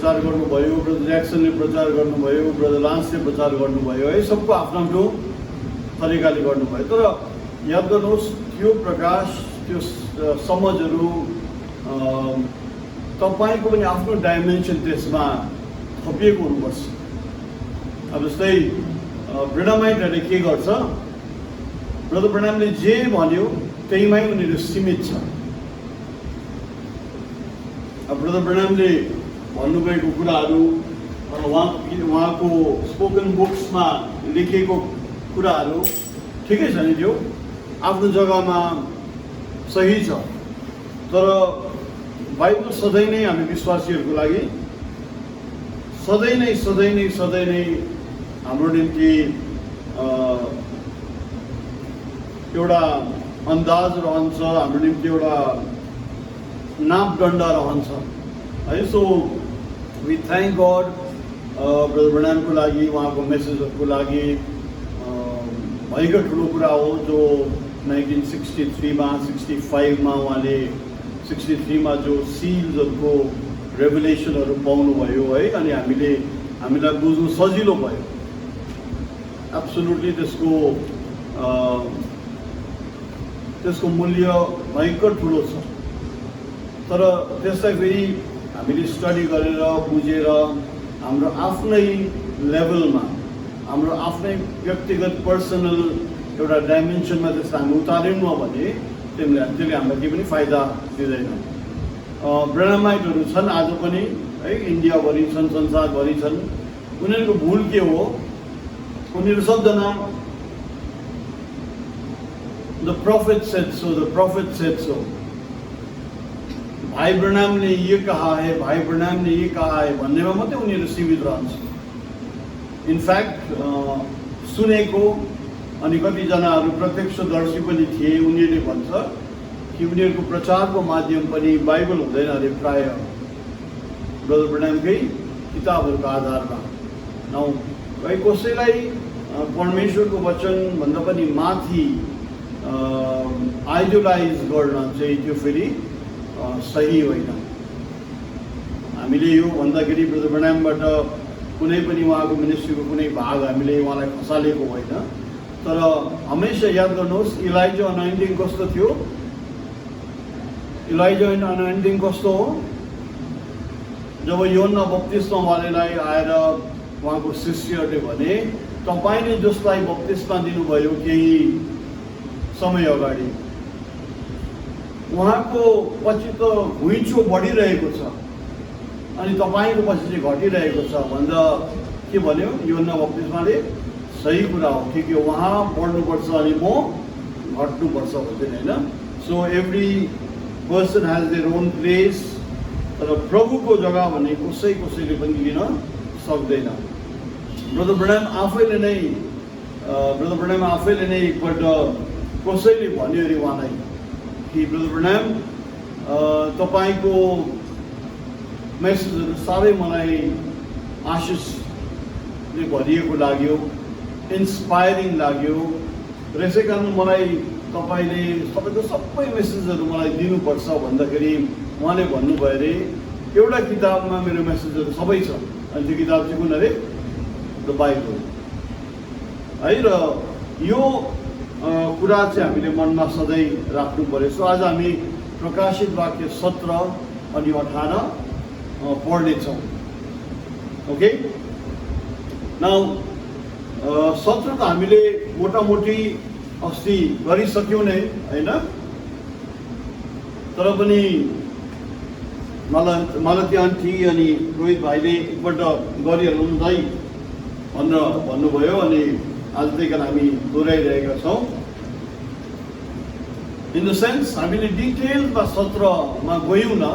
प्रचार गर्नुभयो, ब्रदर ज्याक्सनले प्रचार गर्नुभयो, ब्रदर लान्सले प्रचार गर्नुभयो है, सबको आफ्नो आफ्नो तरिकाले गर्नुभयो। तर याद गर्नुहोस् त्यो प्रकाश, त्यो समझहरू तपाईँको पनि आफ्नो डाइमेन्सन त्यसमा थपिएको हुनुपर्छ। अब जस्तै ब्रेनामाइटहरूले के गर्छ, ब्रदर ब्रेनामले जे भन्यो त्यहीमै उनीहरू सीमित छ। अब ब्रदर ब्रेनामले भन्नुभएको कुराहरू उहाँको स्पोकन बुक्समा लेखिएको कुराहरू ठिकै छ नि, त्यो आफ्नो जग्गामा सही छ। तर बाइबल सधैँ नै हामी विश्वासीहरूको लागि सधैँ नै हाम्रो निम्ति एउटा अन्दाज रहन्छ, हाम्रो निम्ति एउटा नापदण्ड रहन्छ है। So we thank God brother ब्रेनामको लागि, उहाँको मेसेजहरूको लागि। भएकै ठुलो कुरा हो जो 1963मा 65मा उहाँले 63मा जो सिल्सहरूको रेभुलेसनहरू पाउनुभयो है, अनि हामीलाई बुझ्नु सजिलो भयो। एब्सोल्युटली त्यसको मूल्य भयङ्कर ठुलो छ। तर त्यसलाई फेरि हामीले स्टडी गरेर बुझेर हाम्रो आफ्नै लेभलमा, हाम्रो आफ्नै व्यक्तिगत पर्सनल एउटा डाइमेन्सनमा त्यसलाई हामी उतार्यौँ भने त्यसले हामीलाई केही पनि फाइदा दिँदैन। ब्रेनामाइटहरू छन् आज पनि है, इन्डियाभरि छन्, संसारभरि छन्। उनीहरूको भुल के हो, उनीहरू सबजना the profit said so, the profit said so, भाई ब्रेनाम ने ये कहा है, भाई ब्रेनाम ने ये कहा है भन्नेमा मात्रै उनीहरू सीमित रहन्छ। इनफ्याक्ट सुनेको अनि कतिजनाहरू प्रत्यक्षदर्शी पनि थिए, उनीहरूले भन्छ कि उनीहरूको प्रचारको माध्यम पनि बाइबल हुँदैन अरे, प्राय ब्रदर ब्रेनामकै किताबहरूको आधारमा। नौ है कसैलाई परमेश्वरको वचनभन्दा पनि माथि आइडोलाइज गर्न चाहिँ त्यो फेरि सही होइन। हामीले यो भन्दाखेरि ब्रदर ब्रेनामबाट कुनै पनि उहाँको मिनिस्ट्रीको कुनै भाग हामीले उहाँलाई खसालेको होइन। तर हमेसा याद गर्नुहोस्, इलाइजा अनोइन्टिङ कस्तो थियो, इलाइजा अनोइन्टिङ कस्तो हो, जब योहन्ना बप्तिस्मा वालेलाई आएर उहाँको शिष्यहरूले भने तपाईँले जसलाई बप्तिस्मा दिनुभयो केही समय अगाडि, उहाँको पछि त घुइँचो बढिरहेको छ अनि तपाईँको पछि चाहिँ घटिरहेको छ भन्दा के भन्यो योहन्ना बप्तिस्माले? सही कुरा हो, ठिक हो, उहाँ बढ्नुपर्छ अनि म घट्नुपर्छ भन्दैन होइन। So every person has their own place. तर प्रभुको जग्गा भने कसैले पनि लिन सक्दैन। ब्रदर ब्रेनाम आफैले नै एकपल्ट कसैले भन्यो अरे उहाँलाई कि ब्रदर ब्रेनाम तपाईँको मेसेजहरू साह्रै मलाई आशिषले भरिएको लाग्यो, इन्स्पायरिङ लाग्यो र यसै कारण मलाई तपाईँले तपाईँको सबै मेसेजहरू मलाई दिनुपर्छ भन्दाखेरि उहाँले भन्नुभयो अरे एउटा किताबमा मेरो मेसेजहरू सबै छ, अनि त्यो किताब चाहिँ कुन अरे? द बाइबल है। र यो कुरा चाहिँ हामीले मनमा सधैँ राख्नु पर्यो। सो आज हामी प्रकाशित वाक्य 17 अनि 18 पढ्नेछौँ। ओके, नाउ 17 त हामीले मोटामोटी अस्ति गरिसक्यौँ नै होइन, तर पनि मालती आन्टी अनि रोहित भाइले एकपल्ट गरिहाल्नु दाइ भनेर भन्नुभयो अनि आज त्यही कारण हामी दोहोऱ्याइरहेका छौँ। इन द सेन्स हामीले डिटेलमा 17मा गयौँ न,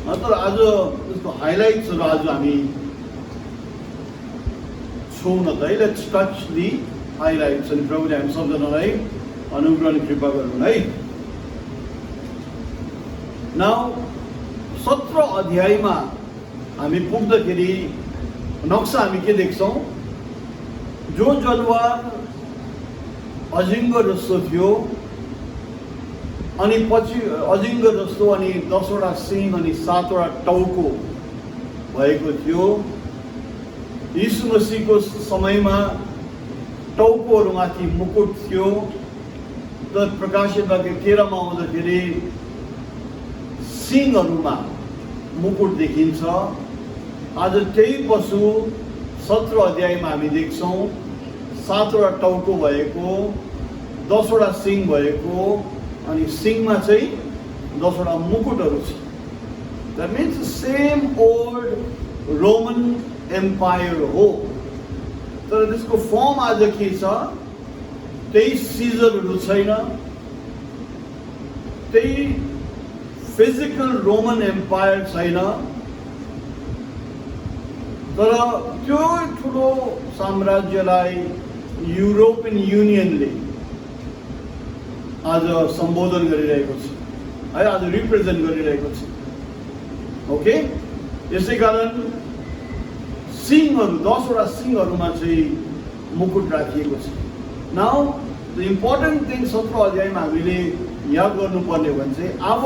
तर आज त्यसको हाइलाइट्सहरू आज हामी छौँ न त है। Let's touch the highlights. अनि प्रभुले हामी सबजनालाई अनुग्रह अनि कृपा गरौँ है। नाउ 17 अध्यायमा हामी पुग्दाखेरि नक्सा हामी के देख्छौँ? जो जलवार अजिङ्गर जस्तो थियो अनि पछि अजिङ्गर जस्तो अनि 10वटा सिङ अनि 7वटा टाउको भएको थियो। यीशु मसीहको समयमा टाउकोहरूमाथि मुकुट थियो। र प्रकाशित वाक्य 13 मा आउँदाखेरि सिङहरूमा मुकुट देखिन्छ। आज त्यही पशु 17 अध्यायमा हामी देख्छौँ 7वटा टाउको भएको, 10वटा सिङ भएको अनि सिङमा चाहिँ 10वटा मुकुटहरू छ। That means same old Roman empire हो, तर त्यसको फर्म आज के छ? त्यही सिजरहरू छैन, त्यही फिजिकल रोमन एम्पायर छैन, तर त्यो ठुलो साम्राज्यलाई युरोपियन युनियनले आज सम्बोधन गरिरहेको छ है, आज रिप्रेजेन्ट गरिरहेको छ। ओके, यसै कारण सिङहरू 10वटा सिङहरूमा चाहिँ मुकुट राखिएको छ। नाउ द इम्पोर्टेन्ट थिङ 17 अध्यायमा हामीले याद गर्नुपर्ने भने चाहिँ अब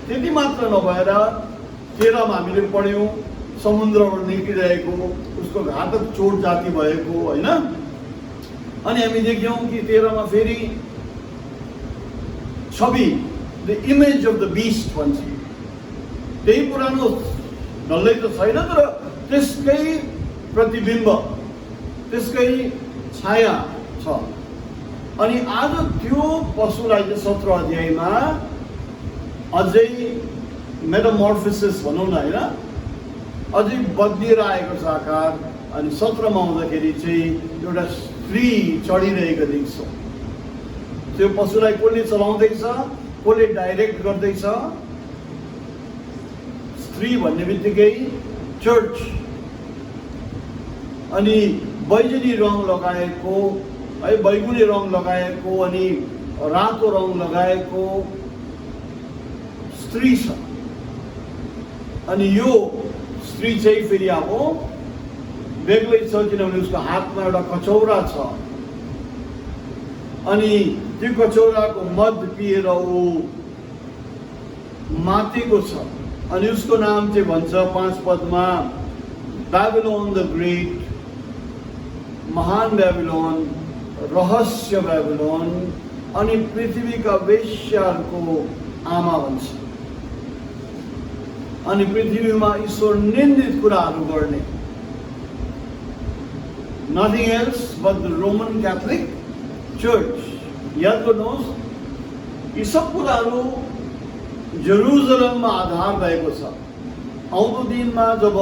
त्यति मात्र नभएर 13 मा हामीले पढ्यौँ समुद्रबाट निक्लिरहेको उसको घातक चोट जाति भएको होइन। अनि हामी देख्यौँ कि 13 मा फेरि छवि the image of the beast भन्छ। त्यही पुरानो डल्लै त छैन, तर त्यसकै प्रतिबिम्ब, त्यसकै छाया छ। अनि आज त्यो पशुलाई चाहिँ 17 अध्यायमा अझै मेटामोर्फोसिस भनौँ न होइन, अझै बदलिएर आएको छ आकार। अनि 17 मा आउँदाखेरि चाहिँ एउटा स्त्री चढिरहेको देख्छौँ। त्यो पशुलाई कसले चलाउँदैछ, कसले डाइरेक्ट गर्दैछ? स्त्री भन्ने बित्तिकै चर्च। अनि बैजनी रङ लगाएको है, बैगुनी रङ लगाएको अनि रातो रङ लगाएको स्त्री छ। अनि यो स्त्री चाहिँ फेरि अब बेग्लै छ, किनभने उसको हातमा एउटा कचौरा छ। अनि त्यो कचौराको मद पिएर ऊ मातेको छ। अनि उसको नाम चाहिँ भन्छ 5 पदमा बेबिलोन द ग्रेट, महान बेबिलोन, रहस्य बेबिलोन अनि पृथ्वीका वेश्याहरूको आमा भन्छ। अनि पृथ्वीमा ईश्वर निन्दित कुराहरू गर्ने, nothing else but the Roman Catholic church. याद गर्नुहोस्, यी सब कुराहरू जेरुजलममा आधार भएको छ। आउँदो दिनमा जब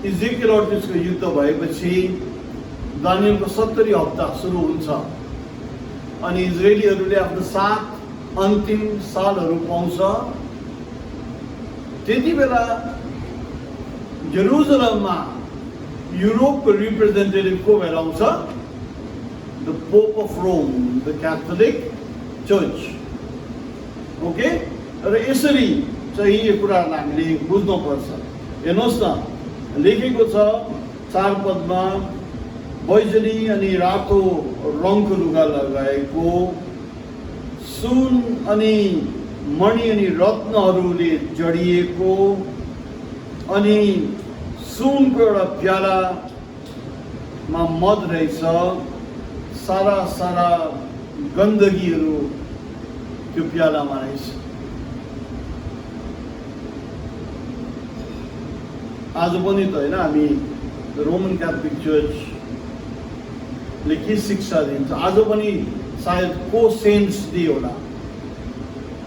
इजेकियल और त्यसको युद्ध भएपछि दानियलको 70 हप्ता सुरु हुन्छ अनि इजरायलीहरूले आफ्नो 7 अन्तिम सालहरू पाउँछ। त्यति बेला जेरुजलममा युरोपको रिप्रेजेन्टेटिभ को भएर आउँछ? The Pope of Rome, the Catholic church. Okay, र यसरी चाहिँ यो कुराहरूलाई हामीले बुझ्नुपर्छ। हेर्नुहोस् न, लेखेको छ 4 पदमा बैजनी अनि रातो रङको लुगा लगाएको, सुन अनि मणि अनि रत्नहरूले जडिएको अनि सुनको एउटा प्यालामा मद रहेछ। सारा सारा गन्दगीहरू त्यो प्यालामा रहेछ। आज पनि त होइन, हामी रोमन क्याथोलिक चर्चले के शिक्षा दिन्छ? आज पनि सायद को सेन्ट्स डे होला,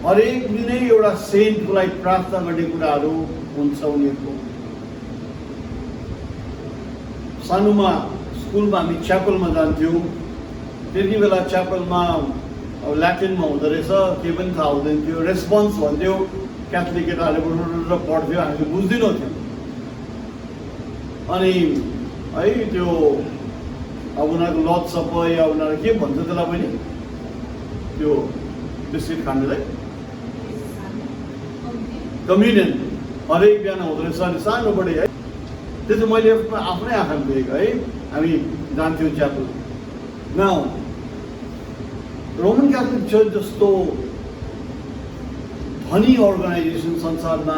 हरेक दिनै एउटा सेन्टलाई प्रार्थना गर्ने कुराहरू हुन्छ उनीहरूको। सानोमा स्कुलमा हामी च्यापलमा जान्थ्यौँ, त्यति बेला च्यापलमा ल्याटिनमा हुँदो रहेछ, के पनि थाहा हुँदैन थियो। रेस्पोन्स भन्थ्यो, क्याथोलिक केटाहरूले पढ्थ्यो, हामीले बुझ्दैनौँ थियो। अनि है त्यो अब उनीहरूको लज सप या उनीहरू के भन्छ त्यसलाई पनि, त्यो बिस्किट खानेलाई कम्युनियन हरेक बिहान हुँदो रहेछ। अनि सानोबडे है, त्यो चाहिँ मैले आफ्नै आँखाले देखेको है। हामी जान्थ्यौँ च्यापल। न रोमन क्याथोलिक चर्च जस्तो धनी अर्गनाइजेसन संसारमा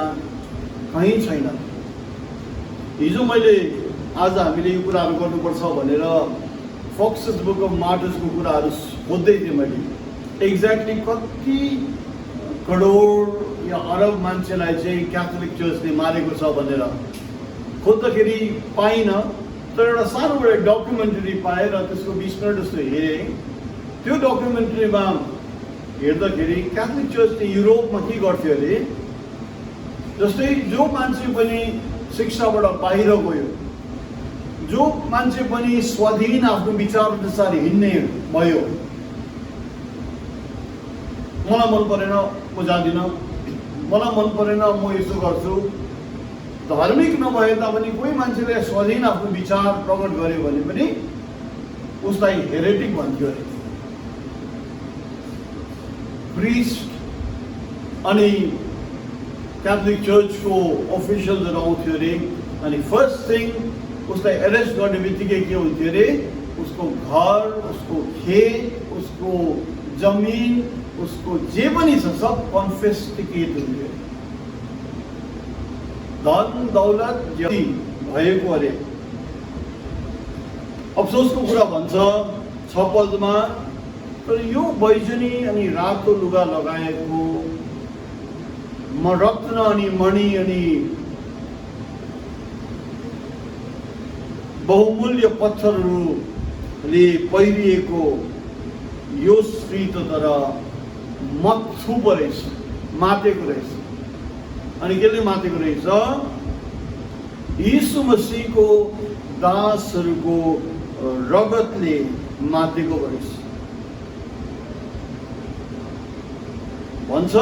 कहीँ छैन। हिजो मैले आज हामीले यो कुराहरू गर्नुपर्छ भनेर फक्सेस बुक अफ मार्टर्सको कुराहरू खोज्दै थिएँ मैले। एक्ज्याक्टली कति करोड या अरब मान्छेलाई चाहिँ क्याथोलिक चर्चले मारेको छ भनेर खोज्दाखेरि पाइनँ। तर एउटा सानो एउटा डकुमेन्ट्री पाएँ र त्यसको 20 मिनट जस्तो हेरेँ। त्यो डकुमेन्ट्रीमा हेर्दाखेरि क्याथोलिक चर्चले युरोपमा के गर्थ्यो अरे, जस्तै जो मान्छे पनि शिक्षाबाट बाहिर गयो, जो मान्छे पनि स्वाधीन आफ्नो विचार अनुसार हिँड्ने भयो, मलाई मन परेन म जाँदिनँ, मलाई मन परेन म यसो गर्छु, धार्मिक नभए तापनि कोही मान्छेले स्वाधीन आफ्नो विचार प्रकट गर्यो भने पनि उसलाई हेरेटिक भन्थ्यो अरे। प्रिस्ट अनि क्याथोलिक चर्चको अफिसियल्सहरू आउँथ्यो अरे अनि फर्स्ट थिङ उसलाई एरेस्ट गर्ने बित्तिकै के हुन्थ्यो अरे, उसको घर, उसको खेत, उसको जमिन, उसको जे पनि छ सब कन्फिस्केट हुन्थ्यो। धन दौलत जति भएको अरे। अफसोसको कुरा भन्छ 6 पदमा, तर यो बैजनी अनि रातो लुगा लगाएको रत्न अनि मणि अनि बहुमूल्य पत्थरहरूले पहिरिएको यो स्त्री त तर मत्थु पो रहेछ, मातेको रहेछ। अनि केले मातेको रहेछ? यीशु मसीहको दासहरूको रगतले मातेको रहेछ। भन्छ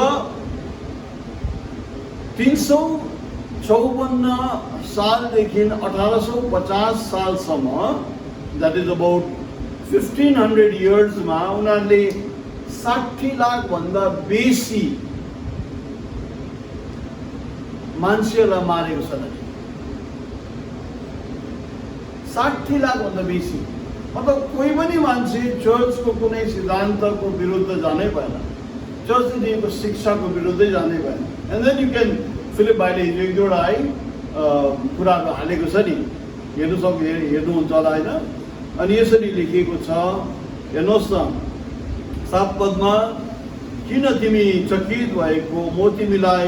354 सालदेखि 1850 सालसम्म, द्याट इज अबाउट 1500 इयर्समा उनीहरूले 60 लाख भन्दा बेसी मान्छेहरूलाई मारेको छ। 60 लाख भन्दा बेसी, मतलब कोही पनि मान्छे चर्चको कुनै सिद्धान्तको विरुद्ध जानै भएन, चर्चले दिएको शिक्षाको विरुद्धै जानै भएन। And then you can Philip भाइले हिजो 1 2 वटा कुराहरू हालेको छ नि, हेर्नुहुन्छ होला होइन। अनि यसरी लेखिएको छ, हेर्नुहोस् न 7 पदमा, किन तिमी चकित भएको? म तिमीलाई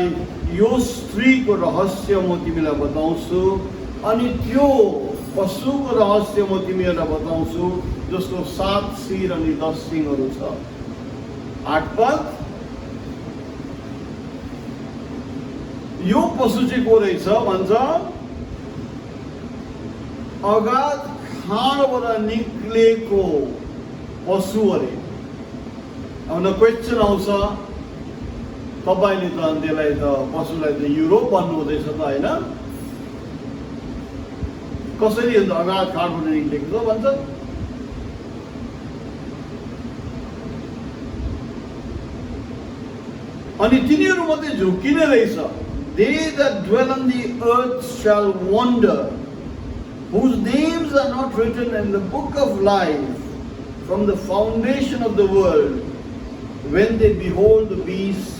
यो स्त्रीको रहस्य म तिमीलाई बताउँछु अनि त्यो पशुको रहस्य म तिमीहरूलाई बताउँछु जसको 7 शिर अनि 10 सिङहरू छ। 8 पद, यो पशु चाहिँ को रहेछ भन्छ, अगाध खाँडबाट निक्लेको पशु अरे। अब क्वेसन आउँछ, तपाईँले त त्यसलाई त पशुलाई त युरोप भन्नु हुँदैछ त होइन? कसरी अगाध खाँडबाट निक्लेको छ भन्छ? अनि तिनीहरू मात्रै झुक्किने रहेछ। They that dwell on the earth shall wonder, whose names are not written in the book of life from the foundation of the world, when they behold the beast,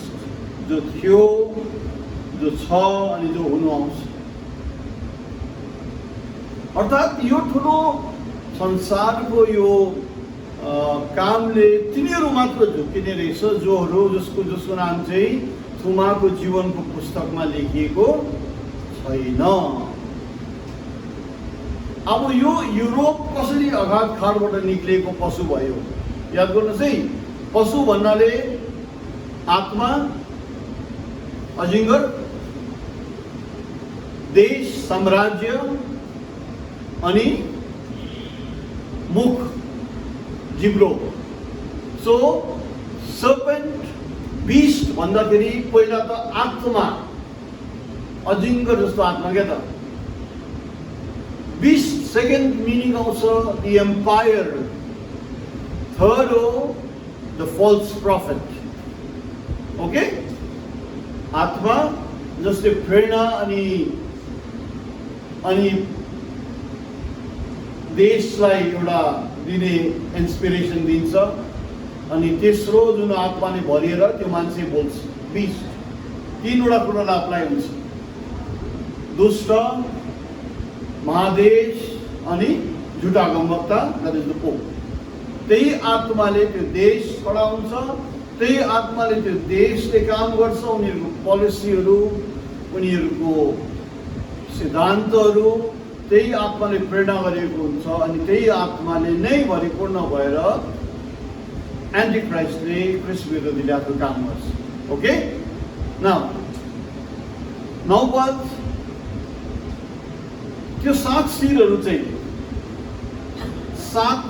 जो थियो, जो छ अनि जो हुनु आउँछ। अर्थात् यो ठुलो संसारको यो कामले तिनीहरू मात्र झुक्किने रहेछ जसको नाम चाहिँ थुमाको जीवनको पुस्तकमा लेखिएको छैन। अब यो युरोप कसरी अगाध खाँडबाट निक्लेको पशु भयो? याद गर्नुहोस् है, पशु भन्नाले आत्मा, अजिङ्गर, देश, साम्राज्य अनि मुख, जिब्रो। सो सर्पेन्ट, बीस्ट भन्दाखेरि पहिला त आत्मा, अजिङ्गर जस्तो आत्मा क्या त। बीस्ट सेकेन्ड मिनिङ आउँछ द एम्पायर, थर्ड हो द फल्स प्रफेट। ओके, आत्मा जसले प्रेरणा अनि देशलाई एउटा दिने इन्स्पिरेसन दिन्छ। अनि तेस्रो जुन आत्माले भरिएर त्यो मान्छे बोल्छ, बिस्ट। तीनवटा कुरालाई अप्लाई हुन्छ, दुष्ट, महादेश अनि झुटा अगमवक्ता, द्याट इज द पोप। त्यही आत्माले त्यो देश खडा हुन्छ, त्यही आत्माले त्यो देशले काम गर्छ, उनीहरूको पोलिसीहरू, उनीहरूको सिद्धान्तहरू त्यही आत्माले प्रेरणा गरेको हुन्छ अनि त्यही आत्माले नै भरिपूर्ण भएर एन्टी क्राइस्टले ख्रिस्ट विरोधीले आफ्नो काम गर्छ। ओके, नौ पद, त्यो 7 शिरहरू चाहिँ 7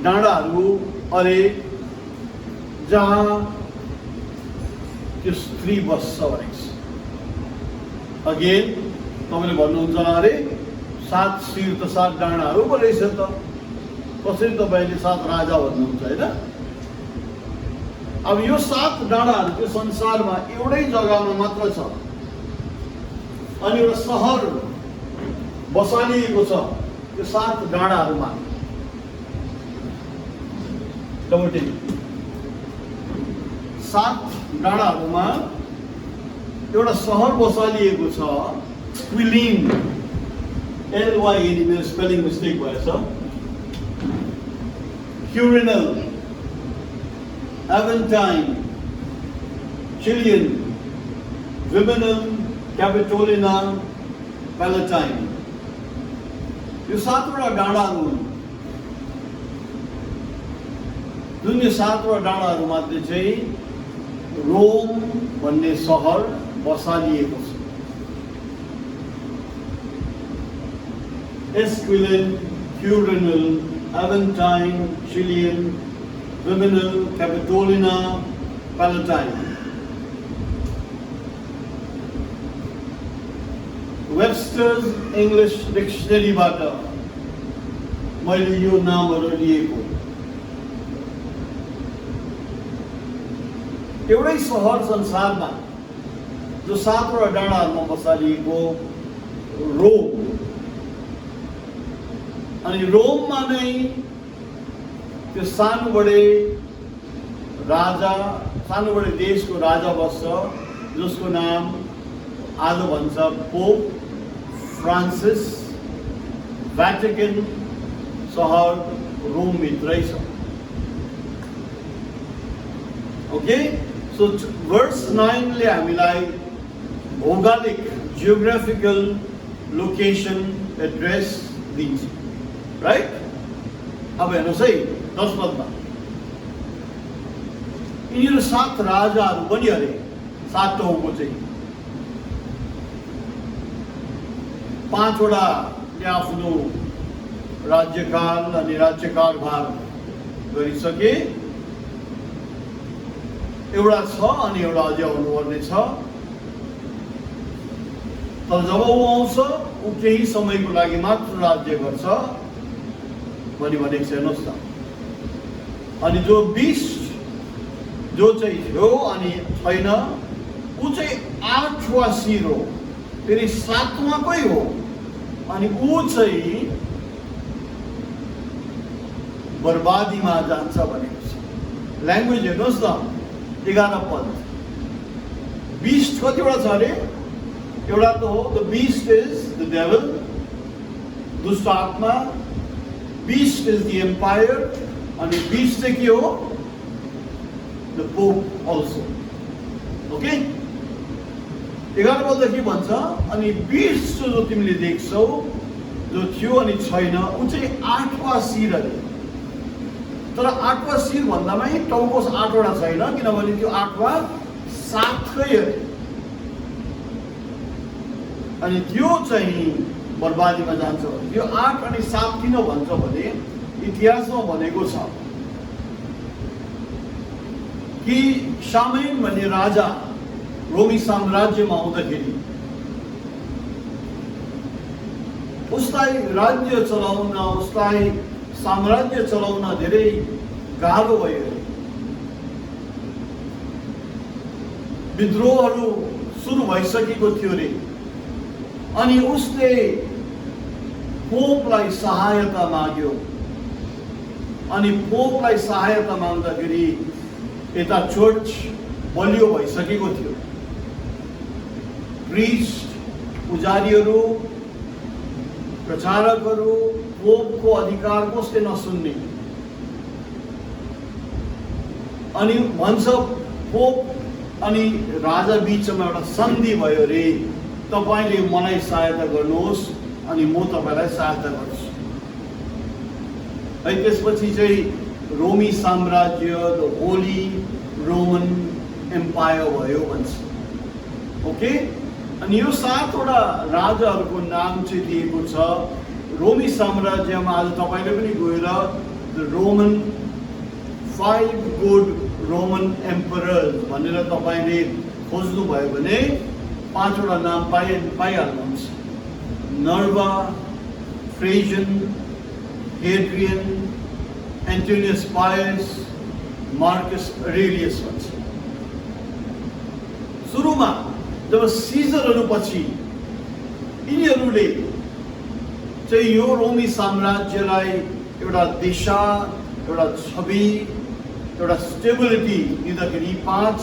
डाँडाहरू अरे जहाँ त्यो स्त्री बस्छ भनेको छ। अगेन तपाईँले भन्नुहुन्छ अरे 7 शिर त 7 डाँडाहरू पो रहेछ त, कसरी तपाईँले 7 राजा भन्नुहुन्छ होइन? अब यो 7 डाँडाहरू त्यो संसारमा एउटै जग्गामा मात्र छ अनि एउटा सहर बसालिएको छ त्यो 7 डाँडाहरूमा। 7 डाँडाहरूमा एउटा सहर बसालिएको छ, क्विलिन, LYN, मेरो स्पेलिङ मिस्टेक भएछ, क्युरिनल, एभेन्टाइन, चिलियन, विमेनल, क्यापिटोलिना, प्यालेटाइन, यो 7वटा डाँडाहरू हुन्। जुन यो 7वटा डाँडाहरूमध्ये चाहिँ रोम भन्ने सहर बसालिएको छ। एस्क्विलिन, क्युरिनल, एभेन्टाइन, चिलियन, विमेनल, क्यापिटोलिना, प्यालेटाइन। वेब्स्टर्स इङ्ग्लिस डिक्सनरीबाट मैले यो नामहरू लिएको। एउटै सहर संसारमा जो 7वटा डाँडाहरूमा बसालिएको रोम, अनि रोममा नै त्यो सानोबडे राजा, सानोबडे देशको राजा बस्छ जसको नाम आज भन्छ पोप फ्रान्सिस। भ्याटिकन सहर रोमभित्रै छ। ओके, सो वर्स 9ले हामीलाई भौगोलिक जियोग्राफिकल लोकेसन एड्रेस दिन्छ, राइट? अब हेर्नुहोस् है 10 पदमा यिनीहरू 7 राजाहरू पनि अरे 7 ठाउँको चाहिँ 5वटाले आफ्नो राज्यकाल अनि राज्यकारभार गरिसके, एउटा छ अनि एउटा अझै आउनुपर्ने छ। तर जब ऊ आउँछ ऊ केही समयको लागि मात्र राज्य गर्छ भनेको छ, हेर्नुहोस् न। अनि जो 20 जो चाहिँ थियो अनि छैन ऊ चाहिँ 8वां शिर हो, फेरि 7वां कोही हो अनि ऊ चाहिँ बर्बादीमा जान्छ भनेको छ। ल्याङ्ग्वेज हेर्नुहोस् न, 11 पद। बीस्ट कतिवटा छ अरे? एउटा त हो द बीस्ट इज द डेभल, दुष्ट आत्मा। बीस्ट इज द एम्पायर, अनि बीस्ट चाहिँ के हो? The pope also. ओके, 11 पददेखि भन्छ अनि बीस्ट जो तिमीले देख्छौ जो थियो अनि छैन ऊ चाहिँ 8वां शिर अरे। तर 8वां शिर भन्दामै टाउको 8वटा छैन, किनभने त्यो 8वां 7कै अरे। अनि त्यो चाहिँ बर्बादीमा जान्छ। यो 8 अनि 7 किन भन्छ भने इतिहासमा भनेको छ कि शामेन भन्ने राजा रोमी साम्राज्यमा आउँदाखेरि उसलाई राज्य चलाउन, उसलाई साम्राज्य चलाउन धेरै गाह्रो भयो। विद्रोहहरू सुरु भइसकेको थियो रे। अनि उसले पोपलाई सहायता माग्यो। अनि पोपलाई सहायता माग्दाखेरि यता चर्च बलियो भइसकेको थियो। प्रिस्ट, पुजारीहरू, प्रचारकहरू पोपको अधिकार कसले नसुन्ने? अनि भन्छ पोप अनि राजा बिचमा एउटा सन्धि भयो रे, तपाईले मलाई सहायता गर्नुहोस् अनि म तपाईलाई सहायता गर्छु। है त्यसपछि चाहिँ रोमी साम्राज्य, द होली रोमन एम्पायर भयो भन्छ। ओके, अनि यो 7 वटा राजाहरूको नाम चाहिँ दिएको छ। रोमी साम्राज्यमा आज तपाईले पनि गएर the Roman 5 good Roman emperors भनेर तपाईले खोज्नु भयो भने 5 वटा नाम पाइहाल्नुहुन्छ। नर्वा, ट्रेजन, हेड्रियन, एन्टोनियस पायस, मार्कस अरेलियस भन्छ। सुरुमा जब सिजरहरू पछि यिनीहरूले चाहिँ यो रोमी साम्राज्यलाई एउटा दिशा, एउटा छवि, एउटा स्टेबिलिटी दिँदाखेरि 5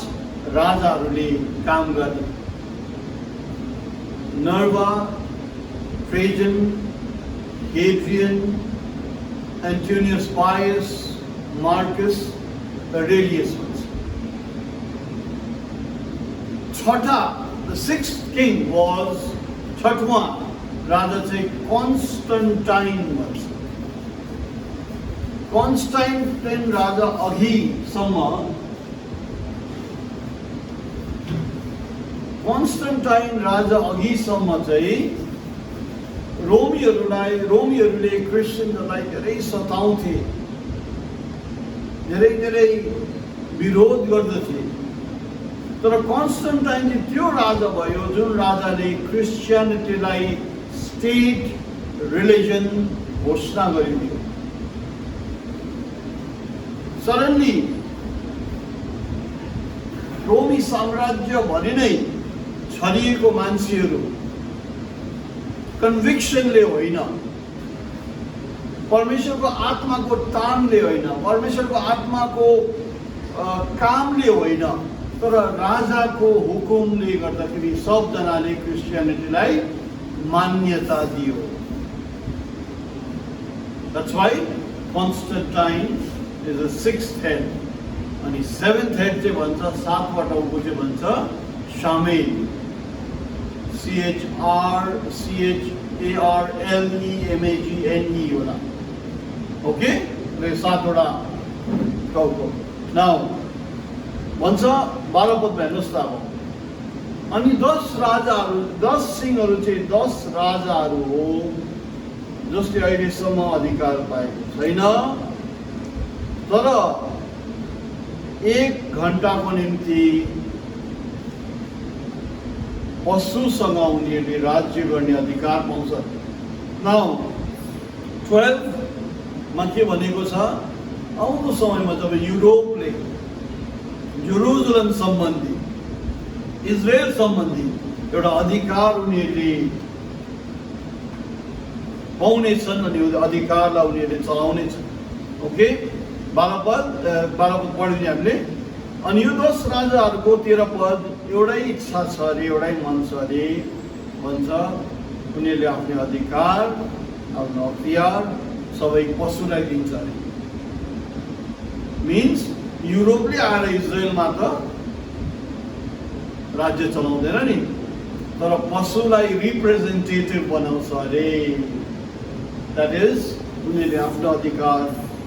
राजाहरूले काम गरे। नर्वा, ट्रेजन, हेड्रियन, एन्टोनियस पायस, मार्कस अरेलियस भन्छ। छठा, the 6th king was, छठवां राजा चाहिँ कन्स्टेन्टाइन भन्छ। कन्स्टेन्टाइन राजा अघिसम्म चाहिँ रोमीहरूले क्रिस्चियनहरूलाई धेरै सताउँथे, धेरै विरोध गर्दथे। तर कन्स्टेन्टाइन चाहिँ त्यो राजा भयो जुन राजाले क्रिस्चियनिटीलाई स्टेट रिलिजन घोषणा गरिदियो। सडनली रोमी साम्राज्य भरि नै छरिएको मान्छेहरू कन्भिक्सनले होइन, परमेश्वरको आत्माको तानले होइन, परमेश्वरको आत्माको कामले होइन, तर राजाको हुकुमले गर्दाखेरि सबजनाले क्रिस्चियनिटीलाई मान्यता दियो। That's why Constantine is the 6th head. अनि 7th head चाहिँ भन्छ, 7 वटाको चाहिँ भन्छ शामेल, CHARLEMAGNE होला। ओके, 7 वटा टाउको। नाउ भन्छ 12 पदमा हेर्नुहोस् त अब। अनि 10 राजाहरू, 10 सिंहहरू चाहिँ 10 राजाहरू हो जसले अहिलेसम्म अधिकार पाएको छैन, तर 1 घण्टाको निम्ति पशुसँग उनीहरूले राज्य गर्ने अधिकार पाउँछ। नाउ 12 मा के भनेको छ, आउँदो समयमा जब युरोपले जेरुसलम सम्बन्धी, इजरायल सम्बन्धी एउटा अधिकार उनीहरूले पाउनेछन् अनि अधिकारलाई उनीहरूले चलाउनेछन्। ओके, 12 पद पढ्ने हामीले। अनि यो 10 राजाहरूको 13 पद, एउटै इच्छा छ अरे, एउटै मन छ अरे भन्छ। उनीहरूले आफ्नो अधिकार, आफ्नो अख्तियार सबै पशुलाई दिन्छ अरे। मिन्स युरोपले आएर इजरायलमा त राज्य चलाउँदैन नि, तर पशुलाई रिप्रेजेन्टेटिभ बनाउँछ अरे। द्याट इज उनीहरूले आफ्नो अधिकार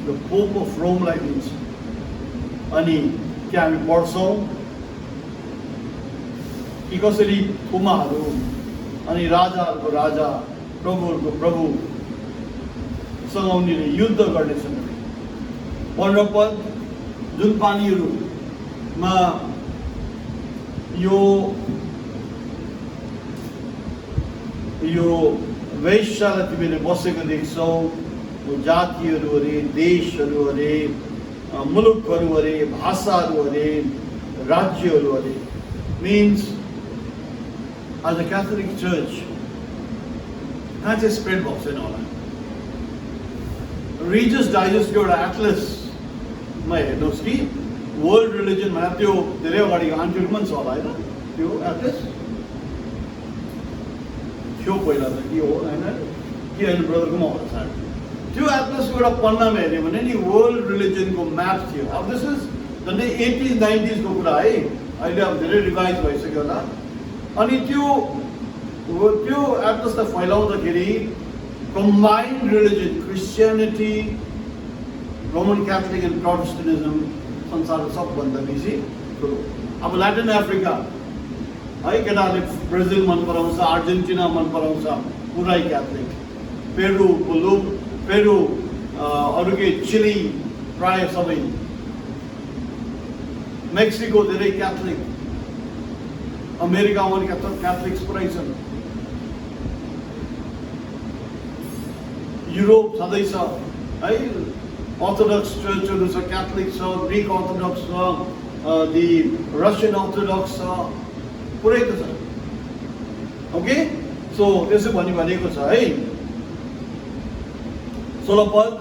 द पोप अफ रोमलाई दिन्छ। अनि के हामी पढ्छौँ कि कसरी पुमाहरू अनि राजाहरूको राजा, प्रभुहरूको प्रभुसँग उनीहरूले युद्ध गर्नेछन्। 15 पद, जुन पानीहरूमा यो वेश्यालाई तिमीले बसेको देख्छौ, जातिहरू अरे, देशहरू अरे, मुलुकहरू अरे, भाषाहरू अरे, राज्यहरू अरे। Means as a Catholic Church, कहाँ चाहिँ स्प्रेड भएको छैन होला। रिजस डाइजेस्टको एउटा एटलसमा हेर्नुहोस् कि वर्ल्ड रिलिजन भनेर त्यो धेरै अगाडिको आन्टिलमा पनि छ होला होइन त्यो एटलस थियो पहिला त के हो होइन के होइन ब्रदरकोमा होला सायद त्यो एटलसको एउटा पन्नामा हेऱ्यो भने नि वर्ल्ड रिलिजनको म्याप थियो अब दिस इज झन् 80s 90s को कुरा है अहिले अब धेरै रिभाइज भइसक्यो होला अनि त्यो एटलसलाई फैलाउँदाखेरि combined religion Christianity Roman Catholic and Protestantism संसारको सबभन्दा बेसी ठुलो अब ल्याटिन अफ्रिका है केटाहरूले ब्राजिल मन पराउँछ अर्जेन्टिना मन पराउँछ पुरै क्याथोलिक पेरु अरू के चिली प्राय सबै मेक्सिको धेरै क्याथोलिक अमेरिकामा पनि क्याथोलिक्स पुरै छन् युरोप छँदैछ है अर्थोडक्स चर्चहरू छ क्याथोलिक छ ग्रिक अर्थोडक्स छ दि रसियन अर्थोडक्स छ पुरै त छ ओके सो त्यसो भनेको छ है 16 पद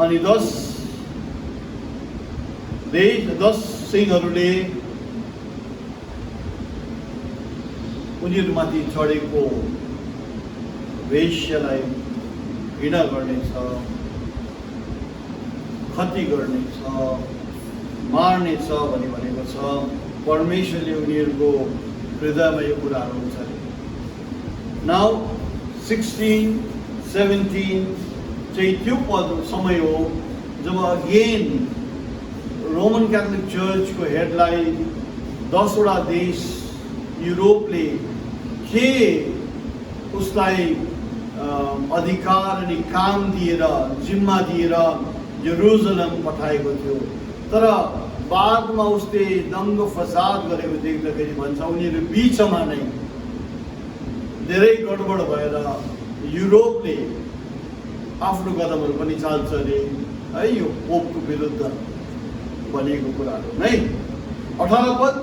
अनि 10 सिंहहरूले उनीहरूमाथि चढेको वेश्यलाई घृणा गर्नेछ क्षति गर्नेछ मार्नेछ भनी भनेको छ परमेश्वरले उनीहरूको हृदयमा यो कुराहरू हुन्छ अरे नाउ 16, 17 चाहिँ त्यो पद समय हो जब अगेन रोमन क्याथोलिक चर्चको हेडलाई 10 वटा देश युरोपले के उसलाई अधिकार अनि काम दिएर जिम्मा दिएर जेरुसलम पठाएको थियो तर बादमा उसले दङ्ग फसाद गरेको देख्दाखेरि भन्छ उनीहरू बिचमा नै धेरै गडबड भएर युरोपले आफ्नो कदमहरू पनि चाल्छ अरे है यो पोपको विरुद्ध भनेको कुराहरू नै 18 पद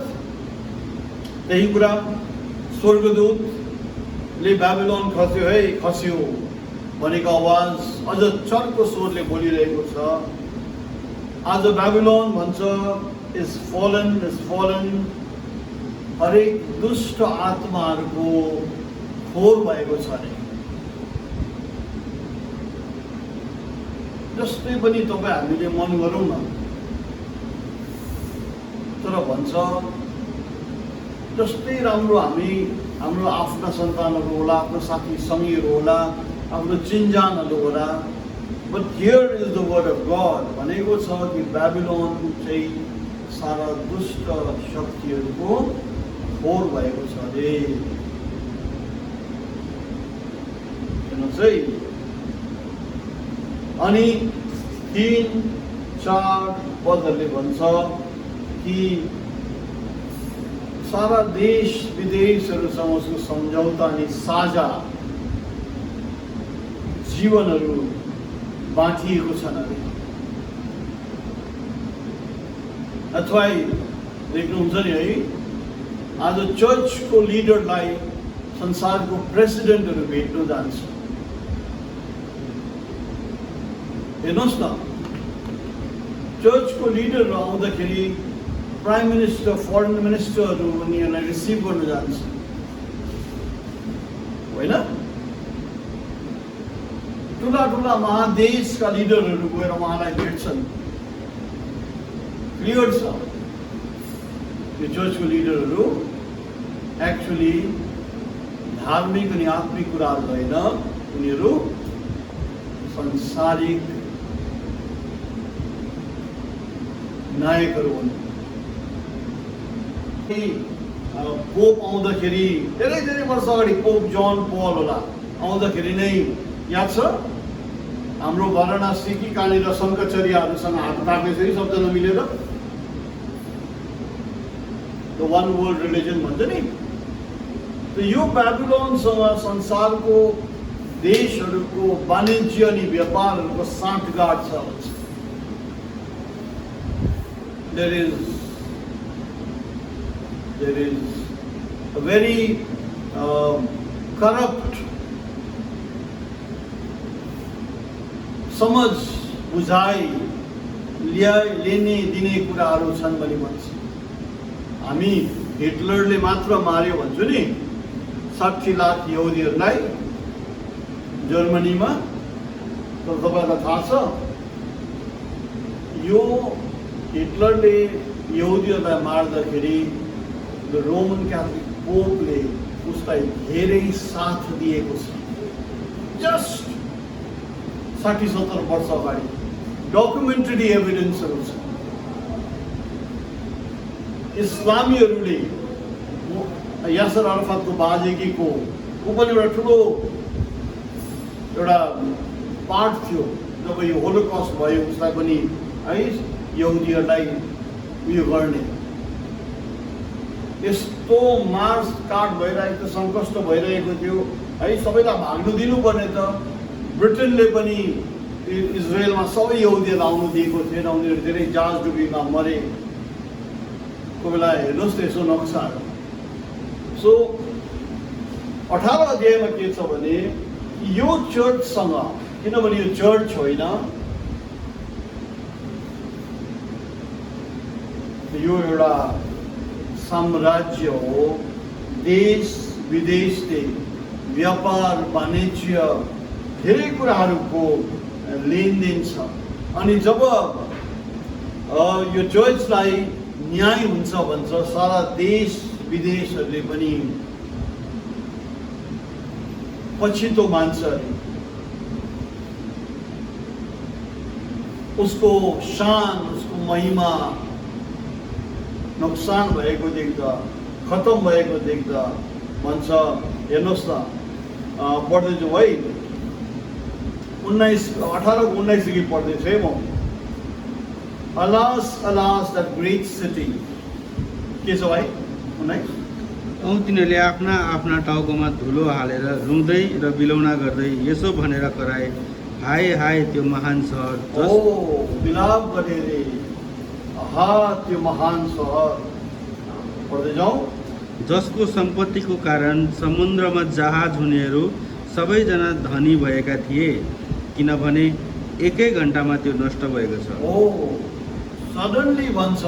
त्यही कुरा स्वर्गदूतले बेबिलोन खस्यो है खस्यो भनेको आवाज अझ चर्को स्वरले बोलिरहेको छ आज बेबिलोन भन्छ इज फलन हरेक दुष्ट आत्माहरूको खोर भएको छ अरे जस्तै पनि तपाईँ हामीले मन गरौँ न तर भन्छ जस्तै राम्रो हाम्रो आफ्ना सन्तानहरू होला आफ्नो साथी सङ्गीहरू होला आफ्नो चिन्जानहरू होला but here is the word of God भनेको छ कि बेबिलोन चाहिँ सारा दुष्ट शक्तिहरूको खोर भएको छ अरे हेर्नुहोस् है अनि 3-4 पदहरूले भन्छ कि सारा देश विदेशहरूसँग उसको सम्झौता अनि साझा जीवनहरू बाँटिएको छन् अरे अथवा देख्नुहुन्छ नि है आज चर्चको लिडरलाई संसारको प्रेसिडेन्टहरू भेट्न जान्छ हेर्नुहोस् न चर्चको लिडरहरू आउँदाखेरि प्राइम मिनिस्टर फरेन मिनिस्टरहरू उनीहरूलाई रिसिभ गर्न जान्छ होइन ठुला ठुला महादेशका लिडरहरू गएर उहाँलाई भेट्छन् क्लियर छ यो चर्चको लिडरहरू एक्चुअली धार्मिक अनि आत्मिक कुराहरू होइन उनीहरू संसारिक नायकहरू हुन् पोप आउँदाखेरि धेरै धेरै वर्ष अगाडि पोप जन पल होला आउँदाखेरि नै याद छ हाम्रो वाराणसी कि कहाँनिर शङ्करचर्यहरूसँग हात राख्ने छ कि सबजना मिलेर द वान वर्ल्ड रिलिजन भन्छ नि त यो बेबिलोनसँग संसारको देशहरूको वाणिज्य अनि व्यापारहरूको साँठगाँठ छ there is a very corrupt समझ बुझाइ लिने दिने कुराहरू छन् भने भन्छ। हामी हिटलरले मात्र मार्यो भन्छु नि 60 लाख यहुदीहरूलाई जर्मनीमा। तर तपाईँलाई थाहा छ यो हिटलरले यहुदीहरूलाई मार्दाखेरि रोमन क्याथोलिक पोपले उसलाई धेरै साथ दिएको छ। जस्ट 60-70 वर्ष अगाडि डकुमेन्टरी एभिडेन्सहरू छ। इस्लामीहरूले यासर अराफातको बाजेकीको ऊ पनि एउटा ठुलो एउटा पार्ट थियो जब यो होलोकस्ट भयो। उसलाई पनि है यहुदीहरूलाई उयो गर्ने यस्तो मार्च काट भइरहेको थियो, सङ्कष्ट भइरहेको थियो है। सबैलाई भाग्नु दिनुपर्ने त। ब्रिटेनले पनि इजरायलमा सबै यहुदीहरूलाई आउनु दिएको थिएन। उनीहरू धेरै जहाज डुबीमा मरे। कोही बेला हेर्नुहोस् त यसो नक्साहरू। सो 18 अध्यायमा के छ भने यो चर्चसँग, किनभने यो चर्च होइन, यो एउटा साम्राज्य हो। देश विदेशले व्यापार वाणिज्य धेरै कुराहरूको लेनदेन छ। अनि जब यो चर्चलाई न्याय हुन्छ भन्छ सारा देश विदेशहरूले पनि पछितो मान्छ। उसको शान, उसको महिमा नुकसान भएको देख्दा, खत्म भएको देख्दा भन्छ। हेर्नुहोस् न, पढ्दैछु है 18-19 पढ्दैछु है म। Alas, alas, that great city. के छ भाइ 19? तिनीहरूले आफ्ना आफ्ना टाउकोमा धुलो हालेर रुँदै र बिलौना गर्दै यसो भनेर कराए, हाय हाय त्यो महान सहर। ओ विलाप गरे रे, आहा त्यो महान सहर। पढ्दै जाउँ। जसको सम्पत्तिको कारण समुद्रमा जहाज हुनेहरू सबैजना धनी भएका थिए, किनभने एकै घन्टामा त्यो नष्ट भएको छ। ओ सडनली भन्छ,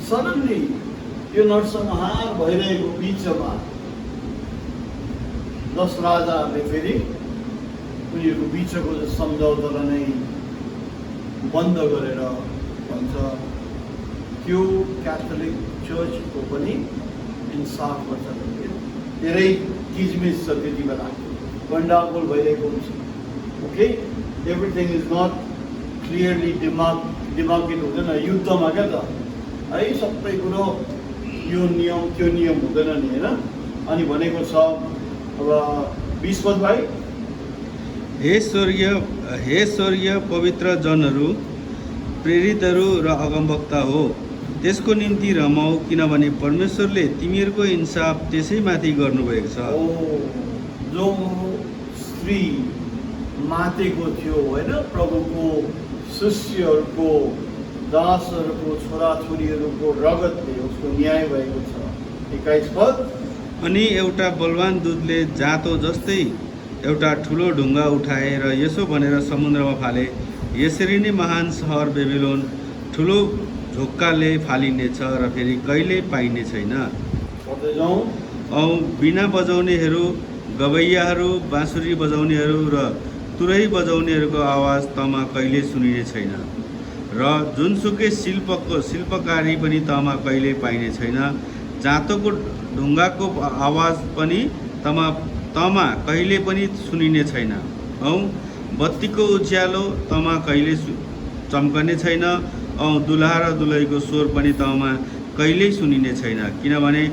सडनली यो नरसंहार भइरहेको बिचमा 10 राजाहरूले फेरि उनीहरूको बिचको सम्झौतालाई नै बन्द गरेर भन्छ त्यो क्याथोलिक चर्चको पनि इन्साफ गर्छ। धेरै किजमिज छ त्यति बेला, गन्डागोल भइरहेको हुन्छ। Okay, everything is not clearly demarcate हुँदैन युद्धमा क्या त है। सबै कुरो यो नियम त्यो नियम हुँदैन नि होइन। अनि भनेको छ अब 20 पद भाइ, हे स्वर्गीय पवित्र जनहरू, प्रेरितहरू र अगमवक्ता हो, त्यसको निम्ति रमाऊ, किनभने परमेश्वरले तिमीहरूको इन्साफ त्यसैमाथि गर्नुभएको छ। जो स्त्री मातेको थियो होइन, प्रभुको शिष्यहरूको दासहरूको छोराछोरीहरूको रगतले उसको न्याय भएको छ। 21 पद, अनि एउटा बलवान दूतले जातो जस्तै एउटा ठुलो ढुङ्गा उठाएर यसो भनेर समुद्रमा फाले, यसरी नै महान सहर बेबिलोन ठुलो झोक्काले फालिनेछ र फेरि कहिल्यै पाइने छैन। औ बिना बजाउनेहरू, गवैयाहरू, बाँसुरी बजाउनेहरू र तुरै बजाउनेहरूको आवाज तमा कहिले सुनिने छैन र जुनसुकै शिल्पकारी पनि तमा कहिले पाइने छैन। जातोको ढुङ्गाको आवाज पनि तमा कहिले पनि सुनिने छैन। औ बत्तीको उज्यालो तमा कहिले चम्कने छैन। औ दुलहा र दुलहीको स्वर पनि तमा कहिल्यै सुनिने छैन, किनभने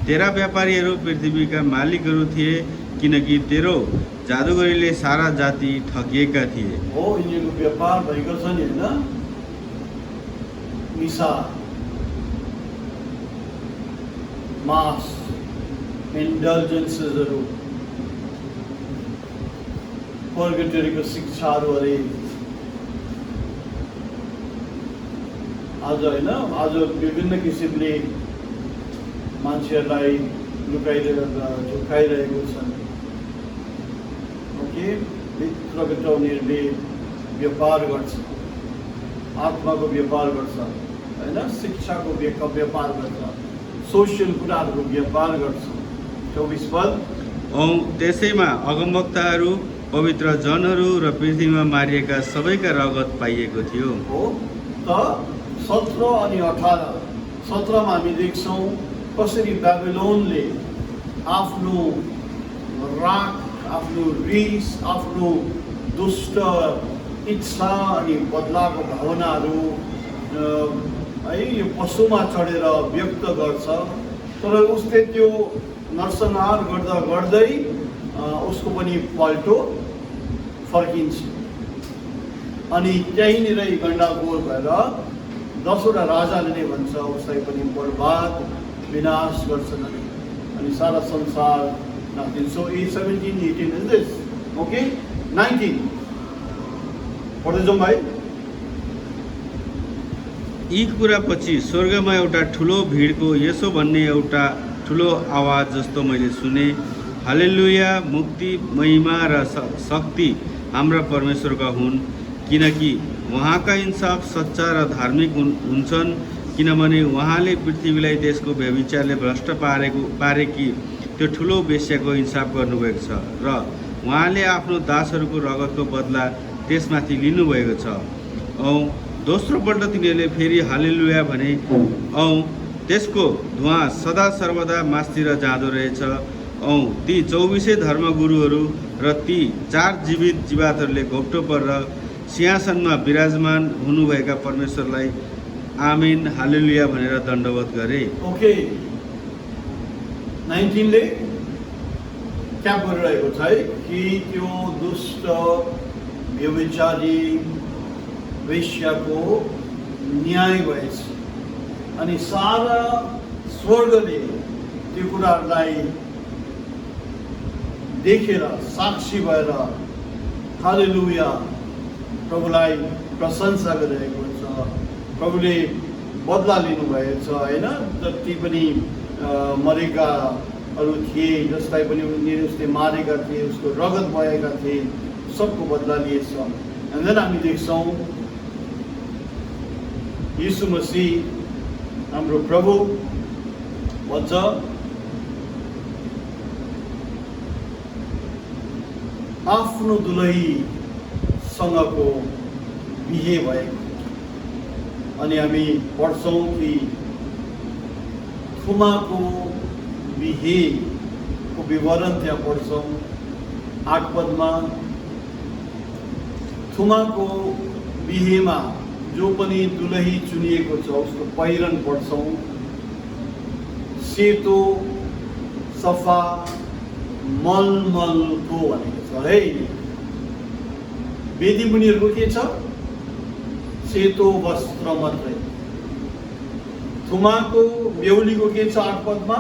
तेरा व्यापारीहरू पृथ्वीका मालिकहरू थिए, किनकि तेरो जादुगरीले सारा जाति ठगिएका थिए। हो यिनीहरूको व्यापार भएको छ नि होइन, निसा, मास, इन्डल्जेन्सेसहरू, पर्गेटरीको शिक्षाहरू अरे आज होइन, आज विभिन्न किसिमले मान्छेहरूलाई लुकाइरहेको छन् के भित्रभित्र उनीहरूले व्यापार गर्छ, आत्माको व्यापार गर्छ होइन, शिक्षाको व्यापार गर्छ, सोसियल कुराहरूको व्यापार गर्छ। 24 पद। औ त्यसैमा अगमवक्ताहरू, पवित्र जनहरू र पृथ्वीमा मारिएका सबैका रगत पाइएको थियो। हो त 17 अनि 18, 17 मा हामी देख्छौँ कसरी बेबिलोनले आफ्नो राग, आफ्नो रिस, आफ्नो दुष्ट इच्छा अनि बदलाको भावनाहरू है यो पशुमा चढेर व्यक्त गर्छ। तर उसले त्यो नरसंहार गर्दा गर्दै उसको पनि पल्टो फर्किन्छ अनि त्यहीँनिरै गण्डगोल भएर 10वटा राजाले नै भन्छ उसलाई पनि बर्बाद विनाश गर्छन् अनि सारा संसार नाच्दिन्छ। So 17, 18 is this. ओके 19 पढ्दै जाउँ भाइ। यी कुरापछि स्वर्गमा एउटा ठुलो भिडको यसो भन्ने एउटा ठुलो आवाज जस्तो मैले सुने, हालेलुया, मुक्ति, महिमा र शक्ति हाम्रा परमेश्वरका हुन्, किनकि उहाँका इन्साफ सच्चा र धार्मिक हुन्छन्, किनभने उहाँले पृथ्वीलाई त्यसको व्यभिचारले भ्रष्ट पारेकी त्यो ठुलो वेश्याको इन्साफ गर्नुभएको छ र उहाँले आफ्नो दासहरूको रगतको बदला त्यसमाथि लिनुभएको छ। औ दोस्रोपल्ट तिनीहरूले फेरि हालेलुया भने औ त्यसको धुवा सदा सर्वदा मासतिर जाँदो रहेछ। औ ती 24 धर्मगुरुहरू र ती 4 जीवित जीवातहरूले घोप्टो परेर सिंहासनमा विराजमान हुनुभएका परमेश्वरलाई आमेन हालेलुया भनेर दण्डवत गरे। ओके 19 ले क्या गरिरहेको छ है कि त्यो दुष्ट व्यभिचारी वेश्याको न्याय भएछ अनि सारा स्वर्गले त्यो कुराहरूलाई देखेर साक्षी भएर हालेलुया प्रभुलाई प्रशंसा गरिरहेको छ। प्रभुले बदला लिनुभएछ होइन, जति पनि मरेकाहरू थिए, जसलाई पनि उसले मारेका थिए, उसको रगत बहेका थिए, सबको बदला लिएछ। अनि देन हामी देख्छौँ यीशु मसीह हाम्रो प्रभु भन्छ आफ्नो दुलहीसँगको बिहे भएको। अनि हामी पढ्छौँ कि थुमाको बिहेको विवरण त्यहाँ पढ्छौँ 8 पदमा। थुमाको बिहेमा जो पनि दुलही चुनिएको छ उसको पहिरन पढ्छौँ, सेतो सफा मलमलको भनेको छ है। वेदी मुनिहरूको के छ? सेतो वस्त्र मात्रै। थुमाको बेहुलीको के छ 8 पदमा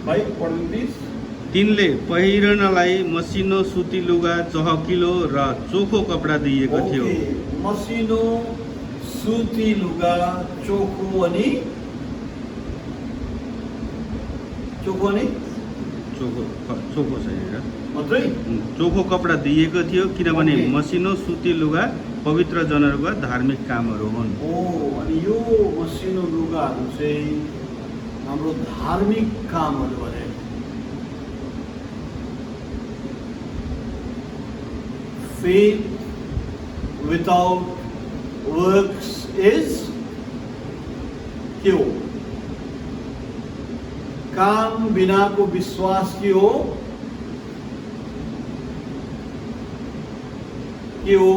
भाइ पढ्नु प्लिज। तिनले पहिरनलाई मसिनो सुती लुगा, चहकिलो र चोखो कपडा दिएको थियो। मसिनो सुती लुगा, चोखो अनि चोखो छैन मात्रै चोखो कपडा दिएको थियो, किनभने मसिनो सुती लुगा पवित्र जनहरूका धार्मिक कामहरू हुन्। अनि यो मसिनो लुगाहरू चाहिँ हाम्रो धार्मिक कामहरू अरे। Faith without works is के हो? काम बिनाको विश्वास के हो? के हो?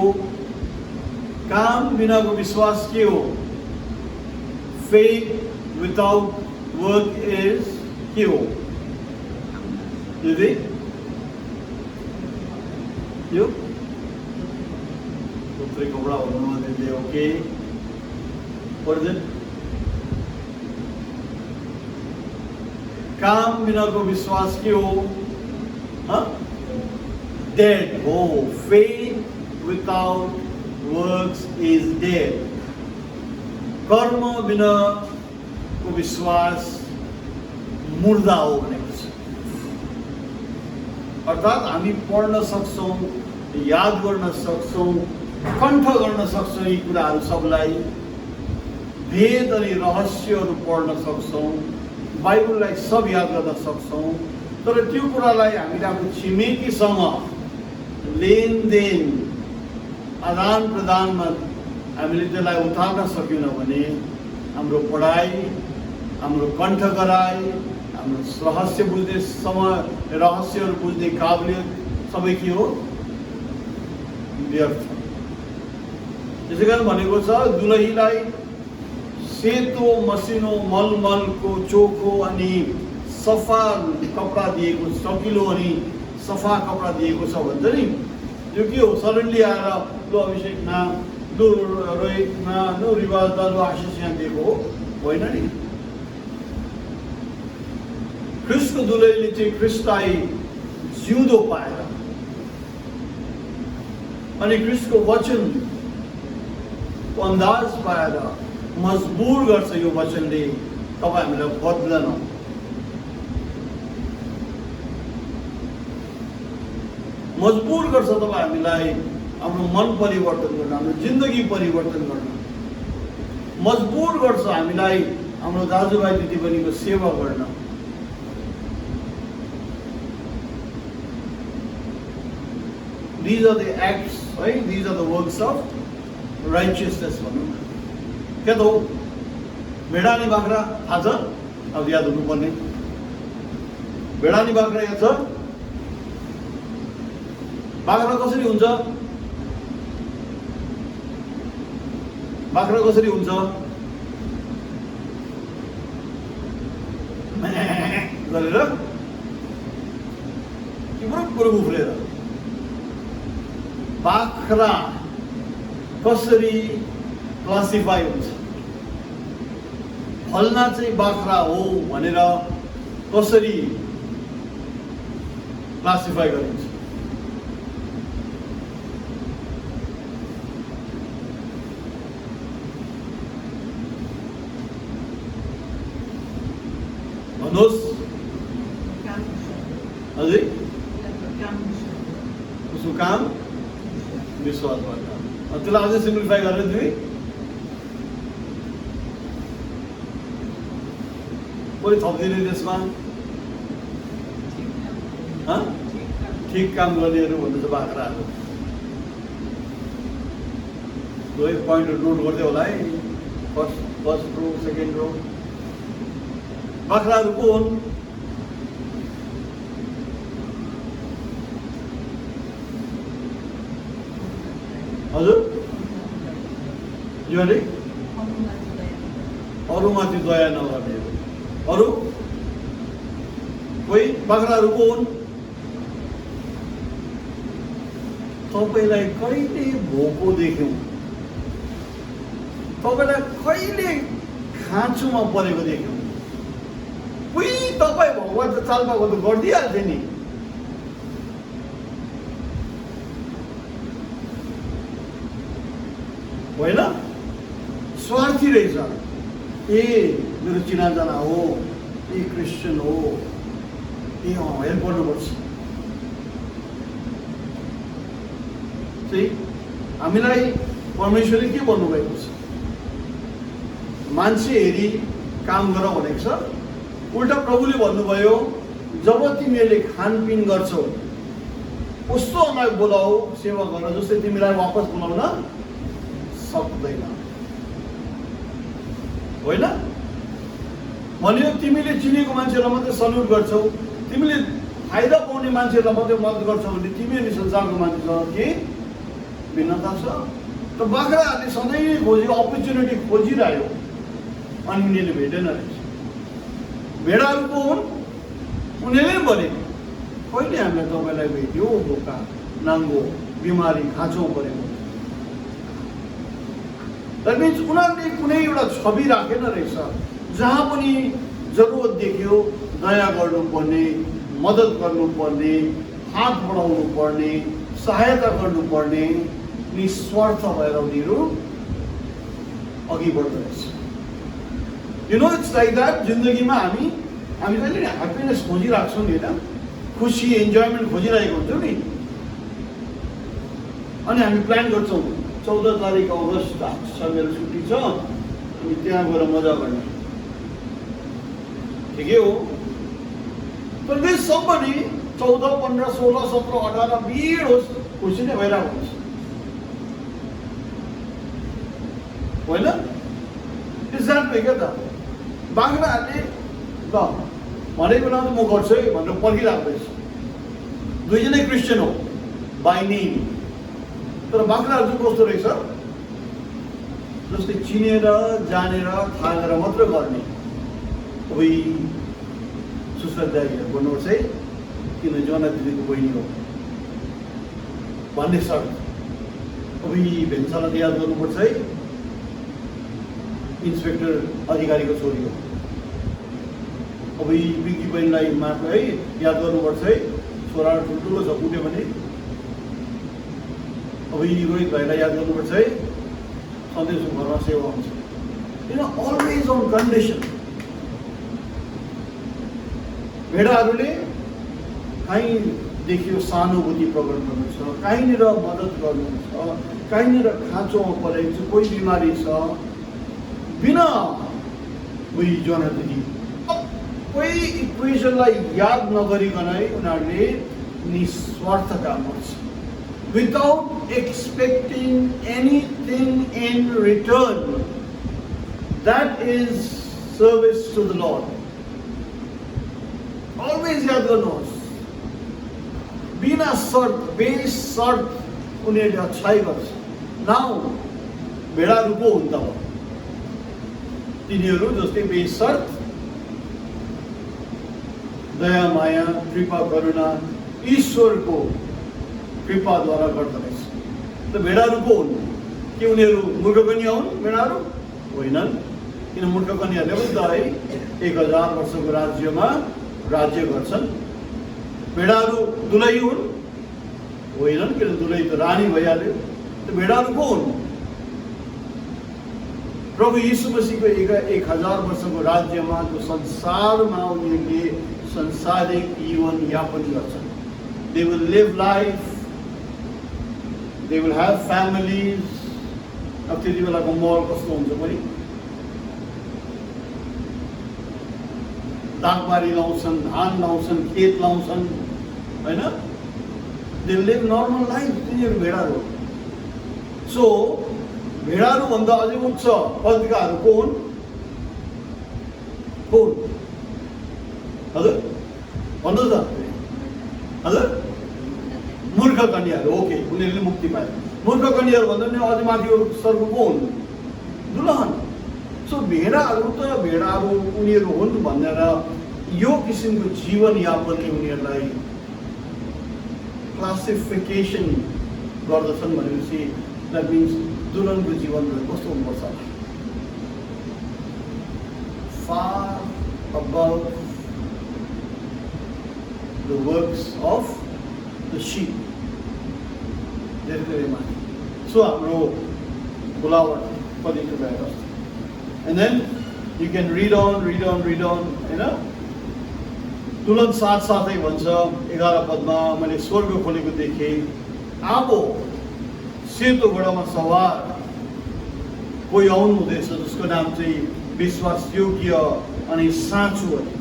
काम बिनाको विश्वास के हो? Faith without work is के हो? यो पुत्री कपडा हुनु ओके पढ्दै। काम बिनाको विश्वास के हो? डेड हो। Faith without works is dead. कर्म बिनाको विश्वास मुर्दा हो भनेको छ। अर्थात् हामी पढ्न सक्छौँ, याद गर्न सक्छौँ, कण्ठ गर्न सक्छौँ यी कुराहरू सबलाई, भेद अनि रहस्यहरू पढ्न सक्छौँ, बाइबललाई सब याद गर्न सक्छौँ। तर त्यो कुरालाई हामीले आफ्नो छिमेकीसँग लेनदेन आदान प्रदानमा हामीले त्यसलाई उतार्न सकेनौँ भने हाम्रो पढाइ, हाम्रो कण्ठ गराइ, हाम्रो रहस्य बुझ्ने समय, रहस्यहरू बुझ्ने काबिलियत सबै के हो? व्यर्थ। त्यसै कारण भनेको छ दुलहीलाई सेतो मसिनो मलमलको चोखो अनि सफा कपडा दिएको, सकिलो अनि सफा कपडा दिएको छ भन्छ नि। यो के हो? सडनली आएर लो अभिषेकमा, लो रोहितमा, लो रिवाजमा, लो आशिष यहाँ दिएको हो होइन नि। ख्रिस्टको दुलहीले चाहिँ ख्रिस्टलाई जिउँदो पाएर अनि ख्रिस्टको वचनको अन्दाज पाएर मजबुर गर्छ। यो वचनले तपाईँ हामीलाई बदलन, मजबुर गर्छ तपाईँ हामीलाई हाम्रो मन परिवर्तन गर्न, हाम्रो जिन्दगी परिवर्तन गर्न, मजबुर गर्छ हामीलाई हाम्रो दाजुभाइ दिदीबहिनीको सेवा गर्न। These are the acts, right? These are the works of righteousness भनौँ न। क्या त हो? भेडा अनि बाख्रा थाहा छ? अब याद हुनुपर्ने। भेडा अनि बाख्रा याद छ? बाख्रा कसरी हुन्छ? बाख्रा कसरी हुन्छ? गरेर पुरो उफ्रेर। बाख्रा कसरी क्लासिफाई हुन्छ? फलना चाहिँ बाख्रा हो भनेर कसरी क्लासिफाई गरिन्छ? भन्नुहोस्। हजुर, उसको काम विश्वासबाट। त्यसलाई अझै सिम्प्लिफाई गरेर दिउँ। कोही थपिदिने त्यसमा ठिक काम गर्नेहरू भन्दैछ बाख्राहरू। कोही पोइन्टहरू नोट गर्दै होला है। फर्स्ट रो, सेकेन्ड रो। बाख्राहरू को हुन्? हजुर, यो अरूमाथि दया नगर्ने। अरू कोही बाख्राहरू को हुन्? तपाईँलाई कहिले भोको देख्यौँ, तपाईँलाई कहिले खाँचोमा परेको देख्यौँ, कोही तपाईँ भगवान् त चालपाको त गरिदिइहाल्थ्यो नि। होइन, स्वार्थी रहेछ। ए मेरो चिनाजना हो, ए क्रिस्चियन हो, ए हेल्प गर्नुपर्छ। हामीलाई परमेश्वरले के भन्नुभएको छ? मान्छे हेरी काम गर भनेको छ। उल्टा प्रभुले भन्नुभयो, जब तिमीहरूले खानपिन गर्छौ उस्तोलाई बोलाऊ, सेवा गर जस्तै तिमीलाई वापस बोलाउन सक्दैन। होइन भन्यो, तिमीले चिनेको मान्छेलाई मात्रै सल्युट गर्छौ, तिमीले फाइदा पाउने मान्छेलाई मात्रै मद्दत गर्छौ भने तिमी अनि संसारको मान्छेसँग के भिन्नता छ? त बाख्राहरूले सधैँ अपर्च्युनिटी खोजिरह्यो अनि उनीहरूले भेटेन रहेछ। भेडाहरू को हुन्? उनीहरूले भने कहिले हामीलाई तपाईँलाई भेट्यो, भोका, नाङ्गो, बिमारी, खाँचो परेको। द्याट मिन्स उनीहरूले कुनै एउटा छवि राखेन रहेछ। जहाँ पनि जरुरत देख्यो दया गर्नुपर्ने, मद्दत गर्नुपर्ने, हात बढाउनु पर्ने, सहायता गर्नुपर्ने, निस्वार्थ भएर उनीहरू अघि बढ्दो रहेछ। You know it's like that. जिन्दगीमा हामी जहिले ह्याप्पिनेस खोजिरहेको छौँ नि होइन? खुसी इन्जोयमेन्ट खोजिरहेको हुन्छौँ नि, अनि हामी प्लान गर्छौँ 14 तारिक अगस्त छ मेरो छुट्टी छ, अनि त्यहाँ गएर मजा गर्ने। ठिकै हो, तर this somebody 14, 15, 16, 17, 18 भिड होस्, खुसी नै भइरहेको हुन्छ होइन? इज्जत भयो क्या त। बाख्राहरूले ल भनेको बेला म गर्छु है भनेर पर्खिराख्दैछ। दुईजनै क्रिस्चियन हो बाई नेम, तर बाख्राहरू चाहिँ कस्तो रहेछ, जस्तै चिनेर जानेर थाहा गरेर मात्र गर्ने। उही सुश्रद्धा भन्नुपर्छ है, किन जोना दिदीको बहिनी हो भन्ने शर्त। उही भेन्सालाई याद गर्नुपर्छ है, इन्सपेक्टर अधिकारीको छोरी हो। अब बिकी बहिनीलाई मात्र है याद गर्नुपर्छ है, छोरा ठुल्ठुलो छ उठ्यो भने। अब रोहित भाइलाई याद गर्नुपर्छ है, सधैँ घरमा सेवा हुन्छ। Always on condition. भेडाहरूले कहीँ देखियो सहानुभूति प्रकट गर्नुहुन्छ, कहीँनिर मद्दत गर्नुहुन्छ, कहीँनिर खाँचोमा परेको छ, कोही बिमारी छ, बिना उही जोना दिदी कोही इक्वेसनलाई याद नगरिकनै उनीहरूले निस्वार्थ काम गर्छ, without expecting anything in return. That is service to the Lord. Always याद गर्नुहोस्, बिना शर्त बेसर्त उनीहरूले अच्छाइ गर्छ। नाउ भेडाहरू पो हुन् त, तिनीहरू जस्तै बेसर्त दया माया कृपा करुणा ईश्वरको कृपाद्वारा गर्दो रहेछ। त भेडाहरू पो हुन् कि उनीहरू मूर्ख कन्या हुन्? भेडाहरू होइनन्, किन मूर्ख कन्याहरूले पनि त है 1000 वर्षको राज्यमा राज्य गर्छन्। भेडाहरू दुलै हुन्? होइनन्, किन दुलै त रानी भइहाल्यो। त भेडाहरू पो हुन्? प्रभु यीशु मसीहको 1000 वर्षको राज्यमा जो संसारमा उनीहरूले संसारिक जीवन यापन गर्छन्। They will live life, they will have families. अब त्यति बेलाको महल कस्तो हुन्छ पनि, दागबारी लाउँछन्, धान लाउँछन्, खेत लाउँछन् होइन? They live normal life, तिनीहरू भेडाहरू। सो भेडाहरू भन्दा अझै उच्च पदकाहरू को हुन्? हजुर भन्नुहोस् न, हजुर मूर्ख कन्याहरू। ओके, उनीहरूले मुक्ति पाए। मूर्ख कन्याहरू भन्दा पनि अझै माथि स्तरको को हुन्? दुलहन। सो भेडाहरू त भेडाहरू उनीहरू हुन् भनेर यो किसिमको जीवनयापनले उनीहरूलाई क्लासिफिकेसन गर्दछन् भनेपछि द्याट मिन्स दुलहनको जीवन कस्तो हुनुपर्छ? Far above the works of the sheep. So हाम्रो बुलावट पदिको गएको छ। And then you can read on, होइन? तुलन साथसाथै भन्छ 11 पदमा, मैले स्वर्ग खोलेको देखेँ, आबो सेतो घोडामा सवार कोही आउनु हुँदैछ, जसको नाम चाहिँ विश्वासयोग्य अनि साँचो अरे।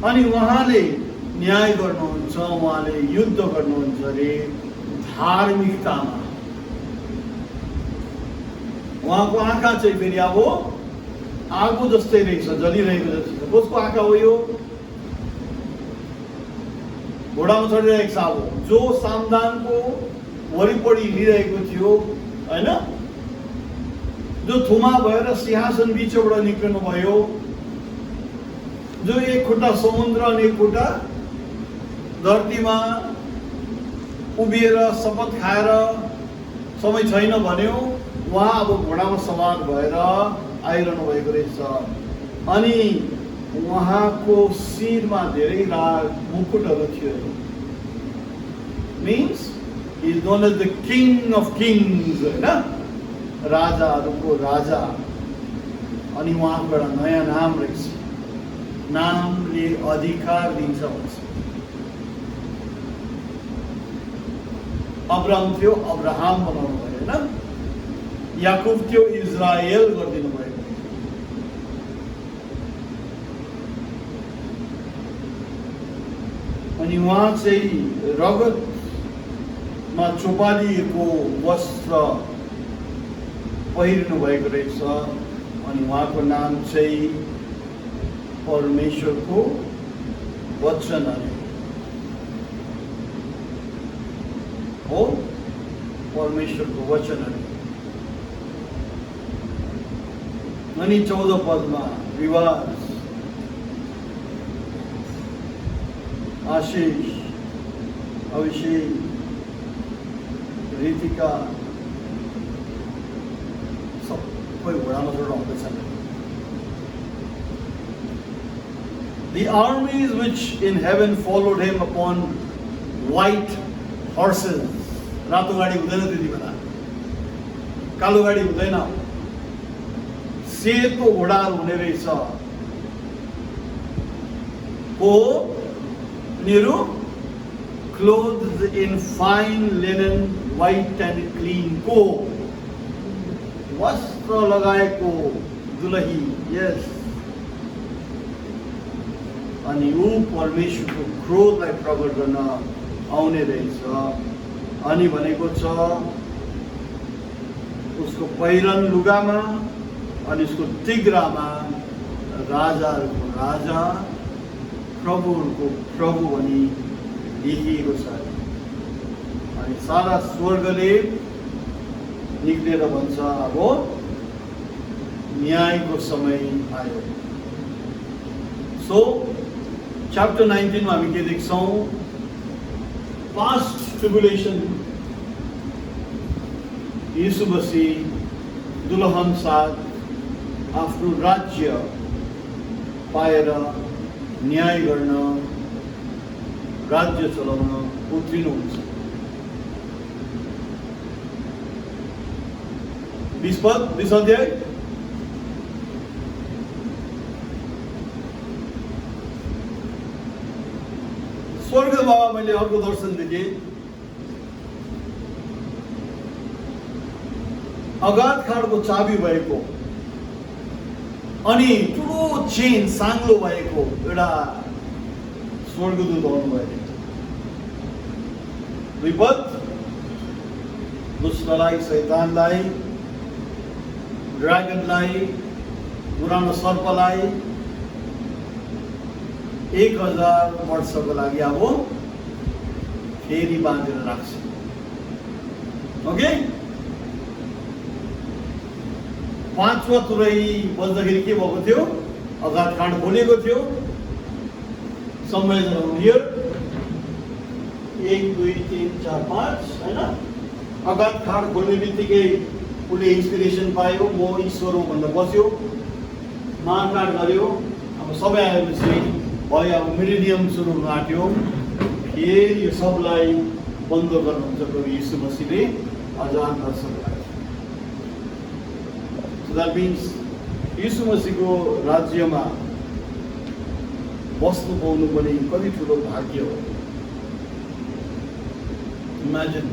अनि उहाँले न्याय गर्नुहुन्छ, उहाँले युद्ध गर्नुहुन्छ अरे धार्मिकतामा। उहाँको आँखा चाहिँ फेरि अब आगो जस्तै रहेछ, जलिरहेको जस्तै छ। कसको आँखा हो यो? घोडामा चढिरहेको छ अब, जो सामदानको वरिपरि हिँडिरहेको थियो होइन, जो थुमा भएर सिंहासन बिचबाट निक्लिनु भयो, जो एक खुट्टा समुद्र अनि एक खुट्टा धरतीमा उभिएर शपथ खाएर समय छैन भन्यो, उहाँ अब घोडामा सवार भएर आइरहनु भएको रहेछ। अनि उहाँको शिरमा धेरै मुकुटहरू थियो। Means he is known as the king of kings, होइन? राजाहरूको राजा। अनि उहाँको एउटा नयाँ नाम रहेछ, नामले अधिकार दिन्छ भन्छ। अब्राहम थियो, अब्राहम बनाउनु भयो होइन। याकुब थियो, इजरायल गरिदिनु भयो। अनि उहाँ चाहिँ रगतमा चोपालिएको वस्त्र पहिरिनु भएको रहेछ। अनि उहाँको नाम चाहिँ परमेश्वरको वचन हो, परमेश्वरको वचन। अनि 14 पदमा विवाद, आशीष, अभिषेक, रीतिका सबै घोडामा चढेर आउँदैछन्। The armies which in heaven followed him upon white horses. रातो गाडी हुँदैन त्यति बेला, कालो गाडी हुँदैन, सेतो घोडाहरू हुने रहेछ। को उनीहरू clothed in fine linen, white and clean. को वस्त्र लगाएको दुलही, यस। अनि ऊ परमेश्वरको क्रोधलाई प्रकट गर्न आउने रहेछ। अनि भनेको छ उसको पहिरन लुगामा अनि उसको तिग्रामा राजाहरूको राजा, प्रभुहरूको प्रभु भनी लेखिएको छ। अनि सारा स्वर्गले निक्लेर भन्छ अब न्यायको समय आयो। सो च्याप्टर 19 में हामी के देख्छौं? पास्ट ट्रिब्युलेसन, यीशु मसीह दुल्हन साथ आफ्नो राज्य पाएर न्याय गर्न, राज्य चलाउन उत्रिनुहुन्छ। 20 अध्याय। स्वर्गमा मैले अर्को दर्शन देखेँ। अगाध खाडको चाबी भएको अनि ठुलो चेन साङ्लो भएको एउटा स्वर्गदूत आउनुभयो। विपद, दुष्टलाई, शैतानलाई, ड्रागनलाई, पुरानो सर्पलाई 1000 वर्षको लागि अब फेरि बाँधेर राख्छ। ओके, 5वां तुरै बज्दाखेरि के भएको थियो? अगाध खाड खोलेको थियो। सम्मेलन हियर 1 2 3 4 5 हैन। अगाध खाड खोल्ने बित्तिकै उसले इन्स्पिरेसन पायो, म ईश्वर हुँ भनेर बस्यो, मारकाट गर्यो। अब सबै आएपछि भयो, अब मिलेनियम सुरु हुन आँट्यो। फेरि यो सबलाई बन्द गर्नुहुन्छ प्रभु यीशु मसीहले 1000 वर्षको लागि। So that means यीशु मसीहको राज्यमा बस्नु पाउनु पनि कति ठुलो भाग्य हो। इमेजिन,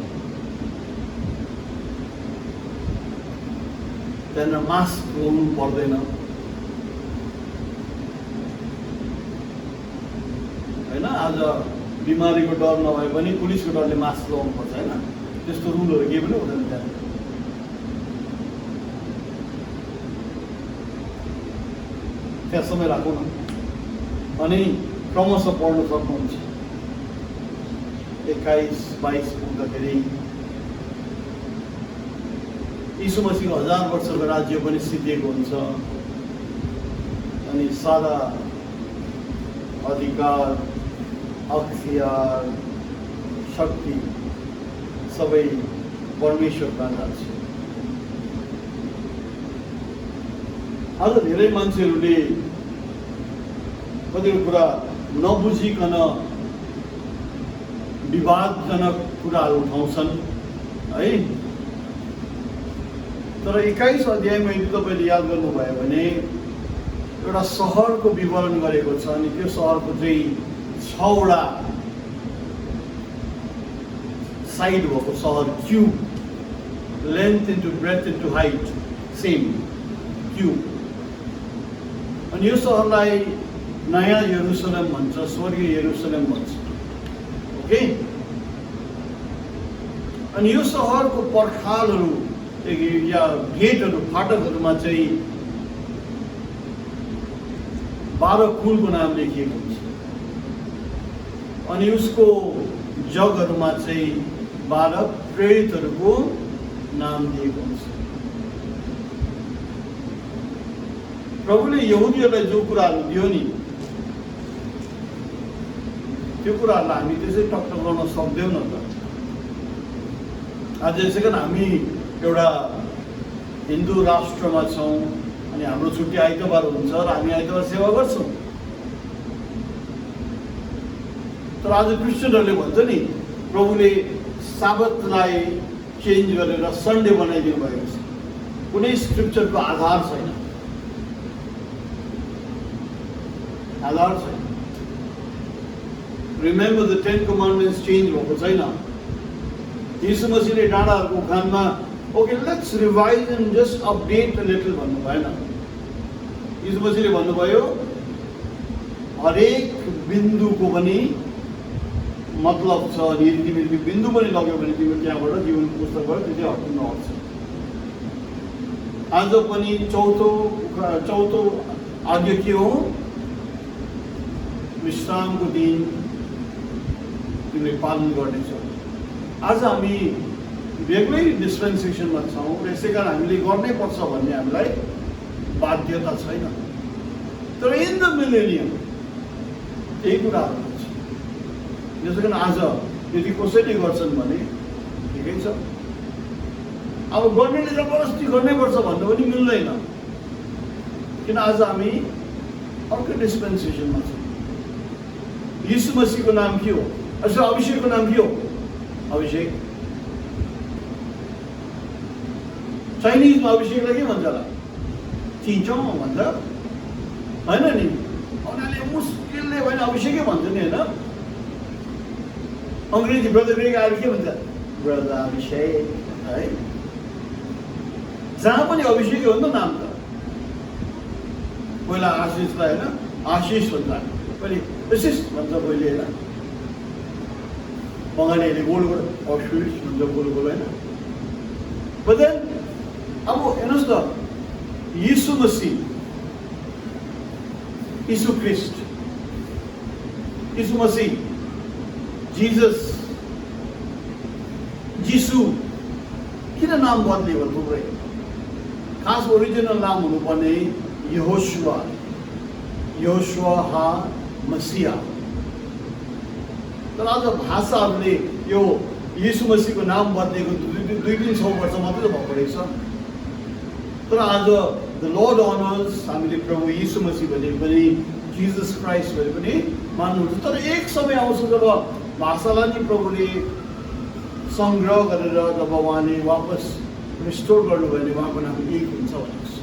त्यहाँ मास्क लगाउनु पर्दैन हैन। आज बिमारीको डर नभए पनि पुलिसको डरले मास्क लगाउनु पर्छ हैन। त्यस्तो रुलहरू केही पनि हुँदैन त्यहाँ। त्यहाँ समय राखौँ न। अनि क्रमशः पढ्न सक्नुहुन्छ। 21-22 पुग्दाखेरि यीशु मसीहको 1000 वर्षको राज्य पनि सिद्धिएको हुन्छ। अनि सारा अधिकार, अख्तियार, शक्ति सबै परमेश्वरका जान्छ। आज धेरै मान्छेहरूले कतिवटा कुरा नबुझिकन विवादजनक कुराहरू उठाउँछन् है। तर 21 अध्यायमा यदि तपाईँले याद गर्नुभयो भने एउटा सहरको विवरण गरेको छ अनि त्यो सहरको चाहिँ 6वटा साइड भएको सहर, cube, length into breadth into height same cube. अनि यो सहरलाई नयाँ यरुसलेम भन्छ, स्वर्गीय यरुसलेम भन्छ। ओके, अनि यो सहरको पर्खालहरू या गेटहरू, फाटकहरूमा चाहिँ 12 कुलको नाम लेखिएको हुन्छ अनि उसको जगहरूमा चाहिँ 12 प्रेरितहरूको नाम दिएको हुन्छ। प्रभुले यहुदीहरूलाई जो कुराहरू दियो नि त्यो कुराहरूलाई हामी त्यसै टकटक गर्न सक्दैनौँ न त। आज यसै कारण हामी एउटा हिन्दू राष्ट्रमा छौँ अनि हाम्रो छुट्टी आइतबार हुन्छ र हामी आइतबार सेवा गर्छौँ। तर आज क्रिस्चियनहरूले भन्छ नि प्रभुले साबतलाई चेन्ज गरेर सन्डे बनाइदिनु भएको छ। कुनै स्क्रिप्चरको आधार छैन, आधार छैन। रिमेम्बर द 10 कमान्डमेन्ट्स चेन्ज भएको छैन। यीशु मसीहले डाँडाहरूको उखानमा okay let's revise and just update a little भन्नु भएन। यीशु मसीहले भन्नुभयो हरेक बिन्दुको पनि मतलब छ अनि यदि तिमीले बिन्दु पनि लग्यो भने तिमी त्यहाँबाट जीवनको पुस्तकबाट त्यति हट्नु नहट्छ। आज पनि चौथो आज्ञा के हो? विश्रामको दिन तिमीले पालन गर्नेछौ। आज हामी बेग्लै डिस्पेन्सेसनमा छौँ र यसै कारण हामीले गर्नै पर्छ भन्ने हामीलाई बाध्यता छैन। तर इन द मिलेनियम त्यही कुराहरू हुन्छ। त्यसै कारण आज यदि कसैले गर्छन् भने ठिकै छ, अब गर्नेले जबरजस्ती गर्नैपर्छ भन्नु पनि मिल्दैन। किन आज हामी अर्को डिस्पेन्सेसनमा छौँ। यीशु मसीहको नाम के हो? अभिषेकको नाम के हो? अभिषेक। चाइनिजमा अभिषेकलाई के भन्छ होला? चिन्छौँ भन्छ होइन नि? उनीहरूले मुस्किलले होइन अभिषेकै भन्छ नि होइन? अङ्ग्रेजी ब्रदर ग्रेग आएर के भन्छ? ब्रदर अभिषेक है। जहाँ पनि अभिषेकै हो नि त नाम त। पहिला आशिषलाई होइन आशिष भन्छ, कहिले आशिष भन्छ पहिले होइन। बङ्गालीहरूले गोल आशिष भन्छ गोल होइन। बदेन अब हेर्नुहोस् त यीशु मसीह, यीशु क्रिस्ट, यीशु मसीह, जिजस, जिसु किन नाम बदलियो थुप्रै? खास ओरिजिनल नाम हुनुपर्ने यहोशुवा, यहोशुवा हा मसिया। तर आज भाषाहरूले यो यीशु मसीहको नाम बदलेको 2-300 वर्ष मात्रै भएको रहेछ। तर आज द लर्ड अनर्स, हामीले प्रभु यीशु मसीह भने पनि जिजस क्राइस्ट भने पनि मान्नुहुन्छ। तर एक समय आउँछ जब भाषालाई नि प्रभुले सङ्ग्रह गरेर जब उहाँले वापस रिस्टोर गर्नुभयो भने उहाँको नाम एक हुन्छ भनेको छ।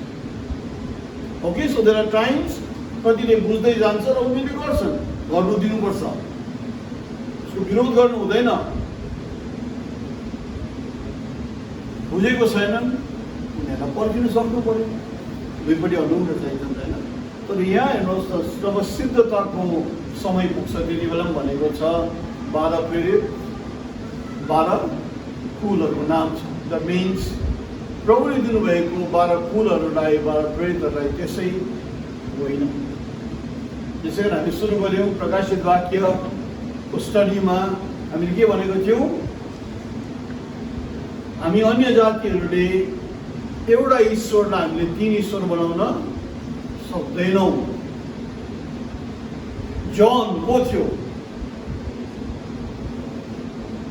Okay, so there are times कतिले बुझ्दै जान्छ र उनीहरूले गर्छन्, गर्नु दिनुपर्छ, उसको विरोध गर्नु हुँदैन। बुझेको छैनन् उनीहरूलाई पर्खिनु सक्नु पर्यो, दुईपट्टि अनुग्रह चाहिन्छ होइन। तर यहाँ हेर्नुहोस् त जब सिद्धताको समय पुग्छ त्यति बेला पनि भनेको छ 12 प्रेरित, 12 कुलहरूको नाम छ। द मिन्स प्रभुले दिनुभएको 12 कुलहरूलाई, 12 प्रेरितहरूलाई त्यसै होइन। त्यसै कारण हामी सुरु गऱ्यौँ प्रकाशित वाक्यको स्टडीमा। हामीले के भनेको थियौँ? हामी अन्य जातिहरूले एउटा ईश्वरलाई हामीले 3 ईश्वर बनाउन सक्दैनौँ। जन को थियो?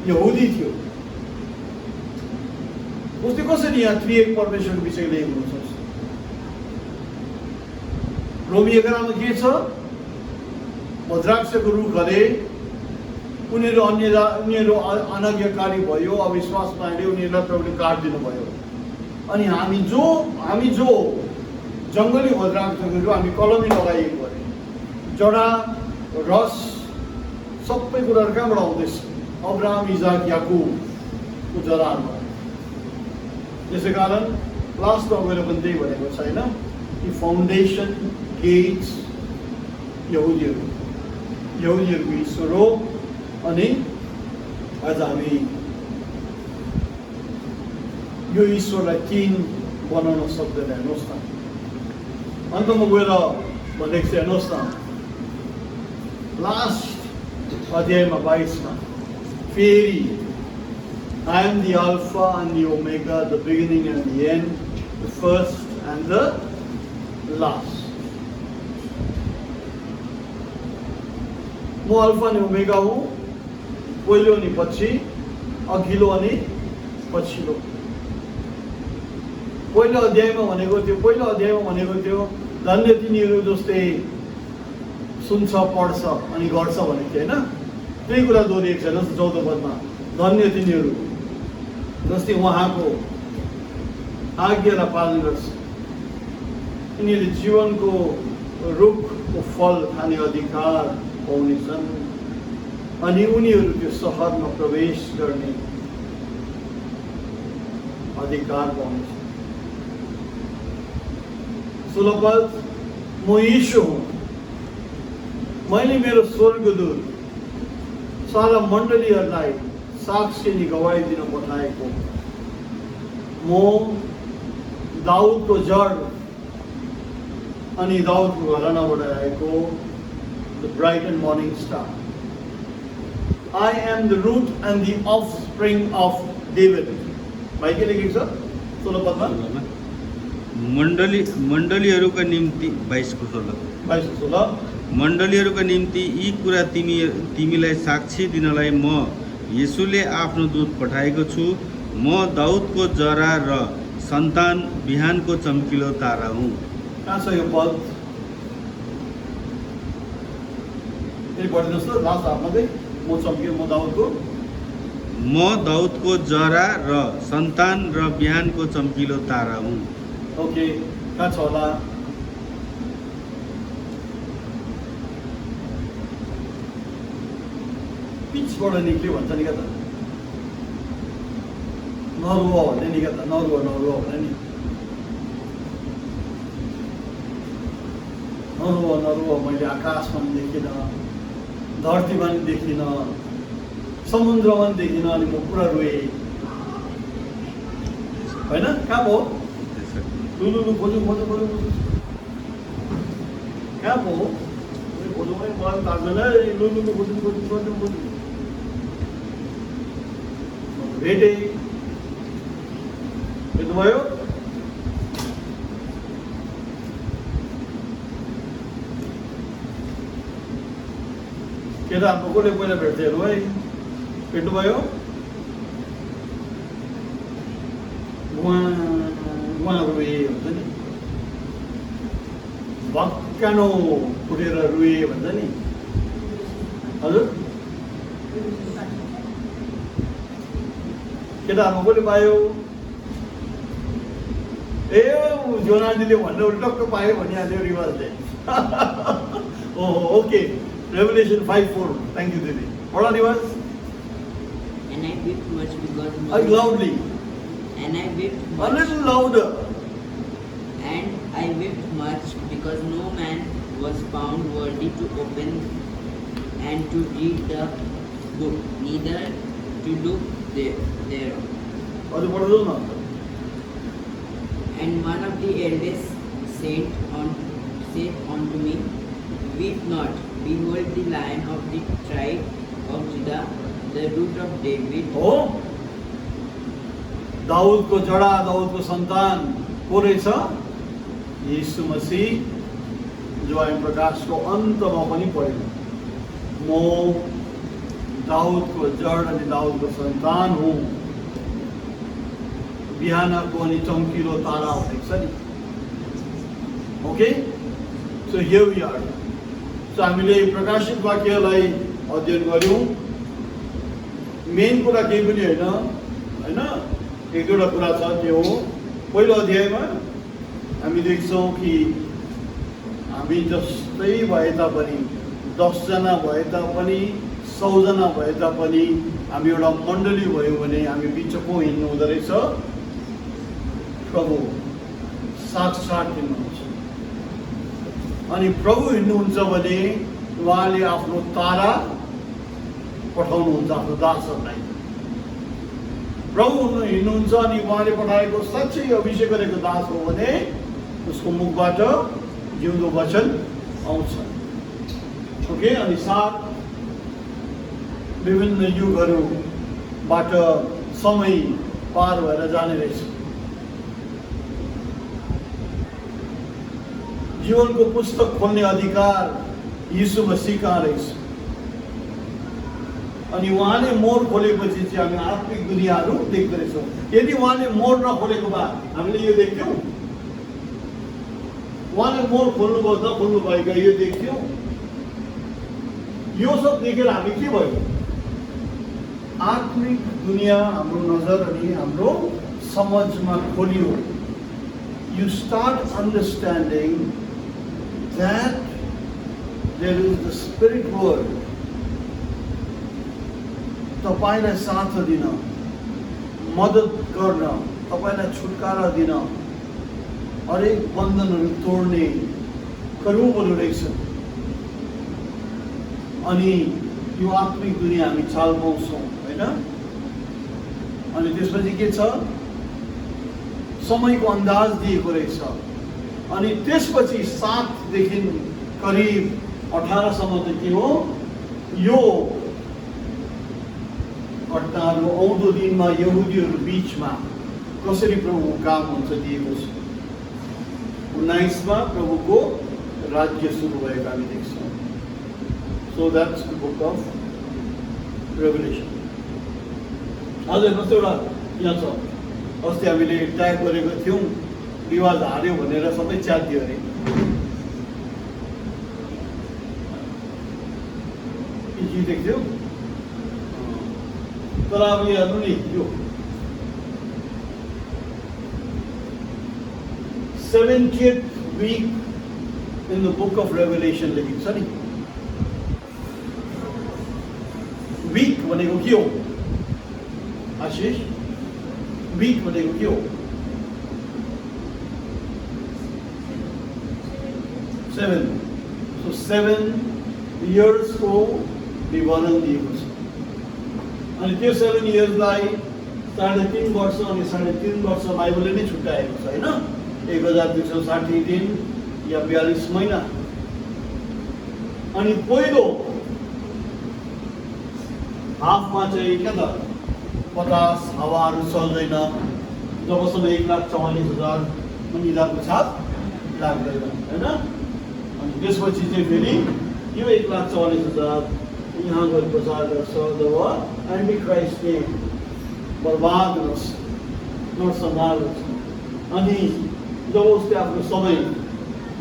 यहुदी थियो। उसले कसरी यहाँ त्रिएक परमेश्वरको विषय लेख्नु सक्छ? रोमी 11 मा के छ? द्राक्षको रुखहरूले उनीहरू अनाज्ञाकारी भयो, अविश्वासमा आए, उनीहरूलाई प्रभुले काटिदिनु भयो। अनि हामी जो जङ्गली वज्राक्षहरू हामी कलमी लगाइएको अरे, जडा रस सबै कुराहरू कहाँबाट आउँदैछ? अब्राहम, इजाक, याकुबको जराबाट। त्यसै कारण लास्टमा गएर पनि त्यही भनेको छ होइन, कि फाउन्डेसन गेट्स यहुदीहरूको ईश्वर हो। अनि आज हामी यो ईश्वरलाई 3 बनाउन सक्दैन। हेर्नुहोस् न, अन्तमा गएर भनेको चाहिँ हेर्नुहोस् न, लास्ट अध्यायमा 22मा फेरि I am the Alpha and the Omega, the beginning and the end, the first and the last. म अल्फा अनि ओमेगा हुँ, पहिलो अनि पछि, अघिल्लो अनि पछिल्लो। पहिलो अध्यायमा भनेको थियो धन्य तिनीहरू जसले सुन्छ, पढ्छ अनि गर्छ भनेको थियो होइन। त्यही कुरा दोहोरिएको छ। 14 पदमा धन्य तिनीहरू जसले उहाँको आज्ञालाई पालन गर्छ, यिनीहरूले जीवनको रुखको फल खाने अधिकार पाउनेछन् अनि उनीहरू त्यो सहरमा प्रवेश गर्ने अधिकार पाउनेछन्। 16 पद, म यीशु हुँ, मैले मेरो स्वर्गदूत सारा मण्डलीहरूलाई साक्षी अनि गवाही दिन पठाएको। म दाउदको जड अनि दाउदको घरानाबाट आएको, the bright and morning star. I am the root and the offspring of David. भाइ के लेखेको छ 16 पदमा? मण्डलीहरूका निम्ति 22:16 मण्डलीहरूका निम्ति यी कुरा तिमीलाई साक्षी दिनलाई म येशूले आफ्नो दूत पठाएको छु। म दाउदको जरा र सन्तान, बिहानको चम्किलो तारा हुँ। कहाँ छ यो पद? फेरि पढिदिनुहोस् त, लास्ट हाफमा चाहिँ म चम्कियो, म दाउदको जरा र सन्तान र बिहानको चम्किलो तारा हुँ। ओके, कहाँ छ होला? पिचबाट निक्ल्यो भन्छ नि क्या त, नरुवा भन्ने नि क्या त, नरुवा भने नि, नरुवा मैले आकाशमा पनि देखिनँ, धरतीमा पनि देखिनँ, समुद्रमा पनि देखिनँ, अनि म पुरा रोएँ होइन। कहाँ भयो? लुलुलु खोजु कहाँ भयो? खोजौँ है, मलाई थाहा छैन। लुलुलु खोजु भेट्नुभयो? केटाहरूको कसले पहिला भेट्थ्यो हेर्नु है, भेट्नुभयो? उहाँ रोए भन्छ नि, भक्कानो फुटेर रोए भन्छ नि। हजुर, केटाहरूमा कसले पायो? ए जोनाजीले भन्दा टक्क पायो भनिहाल्यो रिवाजले। Okay, Revelation 5:4. Thank you, Didi. What are yours? And I wept much because loudly. And I wept A much. little louder. And I wept much because no man was found worthy to open and to read the book, neither to look thereon. And one of the elders said unto me, weep not. Behold, the Lion of the tribe of Judah, the root of David. हो, दाउदको जडा, दाउदको सन्तान को रहेछ? यीशु मसीह, जो हामी प्रकाशको अन्तमा पनि पढ्यौँ। म दाउदको जड अनि दाउदको सन्तान हुँ, बिहानको अनि चम्किलो तारा भनेको छ नि। Okay, so here we are. So हामीले प्रकाशित वाक्यलाई अध्ययन गऱ्यौँ। मेन कुरा केही पनि होइन, एक दुईवटा कुरा छ। त्यो हो पहिलो अध्यायमा हामी देख्छौँ कि हामी जस्तै भए तापनि 10 जना भए तापनि 100 जना भए तापनि हामी एउटा मण्डली भयो भने हामी बिच को हिँड्नु हुँदो रहेछ? प्रभु साक्षात हिँड्नुहुन्छ। अनि प्रभु हिँड्नुहुन्छ भने उहाँले आफ्नो तारा पठाउनुहुन्छ आफ्नो दासहरूलाई। प्रभु हिँड्नुहुन्छ अनि उहाँले पठाएको साँच्चै अभिषेक गरेको दास हो भने उसको मुखबाट जिउँदो वचन आउँछ। ओके, अनि 7 विभिन्न युगहरूबाट समय पार भएर जाने रहेछ। जीवनको पुस्तक खोल्ने अधिकार यीशु मसीहका रहेछ। अनि उहाँले मोर खोलेपछि चाहिँ हामी आत्मिक दुनियाँहरू देख्दो रहेछौँ। यदि उहाँले मोर नखोलेको भए हामीले यो देख्थ्यौँ? उहाँले मोर खोल्नुभयो नखोल्नु भएका यो देख्थ्यौँ? यो सब देखेर हामी के भयो? आत्मिक दुनियाँ हाम्रो नजर अनि हाम्रो समझमा खोलियो। You start understanding that there is the spirit world. तपाईलाई साथ दिन, मद्दत गर्न, तपाईलाई छुटकारा दिन, हरेक बन्धनहरू तोड्ने करुबहरू रहेछ। अनि यो आत्मिक दुनियाँ हामी चाल पाउँछौँ, होइन? अनि त्यसपछि के छ? समयको अन्दाज दिएको रहेछ। अनि त्यसपछि 7 देखि करिब 18 सम्म त के हो? यो घटनाहरू आउँदो दिनमा यहुदीहरू बीचमा कसरी प्रभुको काम हुन्छ दिएको छ। 19 मा प्रभुको राज्य सुरु भएको हामी देख्छौँ। So that's the book of Revelation. अझ हेर्नुहोस् एउटा यहाँ छ, अस्ति हामीले ट्याग गरेको थियौँ, रिवाज हार्यो भनेर सबै च्यात दियो अरे। जितेको थियो तर अब यो हेर्नु नि, यो 70th week in the book of Revelation लेखिन्छ नि। वीक भनेको के हो आशिष? वीक भनेको के हो? 7। So 7 years को विवरण दिएको छ। अनि त्यो 7 इयर्सलाई 3.5 वर्ष अनि 3.5 वर्ष बाइबलले नै छुट्याएको छ, होइन? 1260 दिन या 42 महिना। अनि पहिलो हाफमा चाहिँ क्या त 50 हावाहरू चल्दैन, जबसम्म 1,44,000 मनिदाको छाप लाग्दैन, होइन? अनि त्यसपछि चाहिँ फेरि यो 1,44,000 यहाँ गएर प्रचार गर्छ जब एन्टी क्राइस्टले बर्बाद गर्छ, नरसंहार गर्छ। अनि जब उसले आफ्नो समय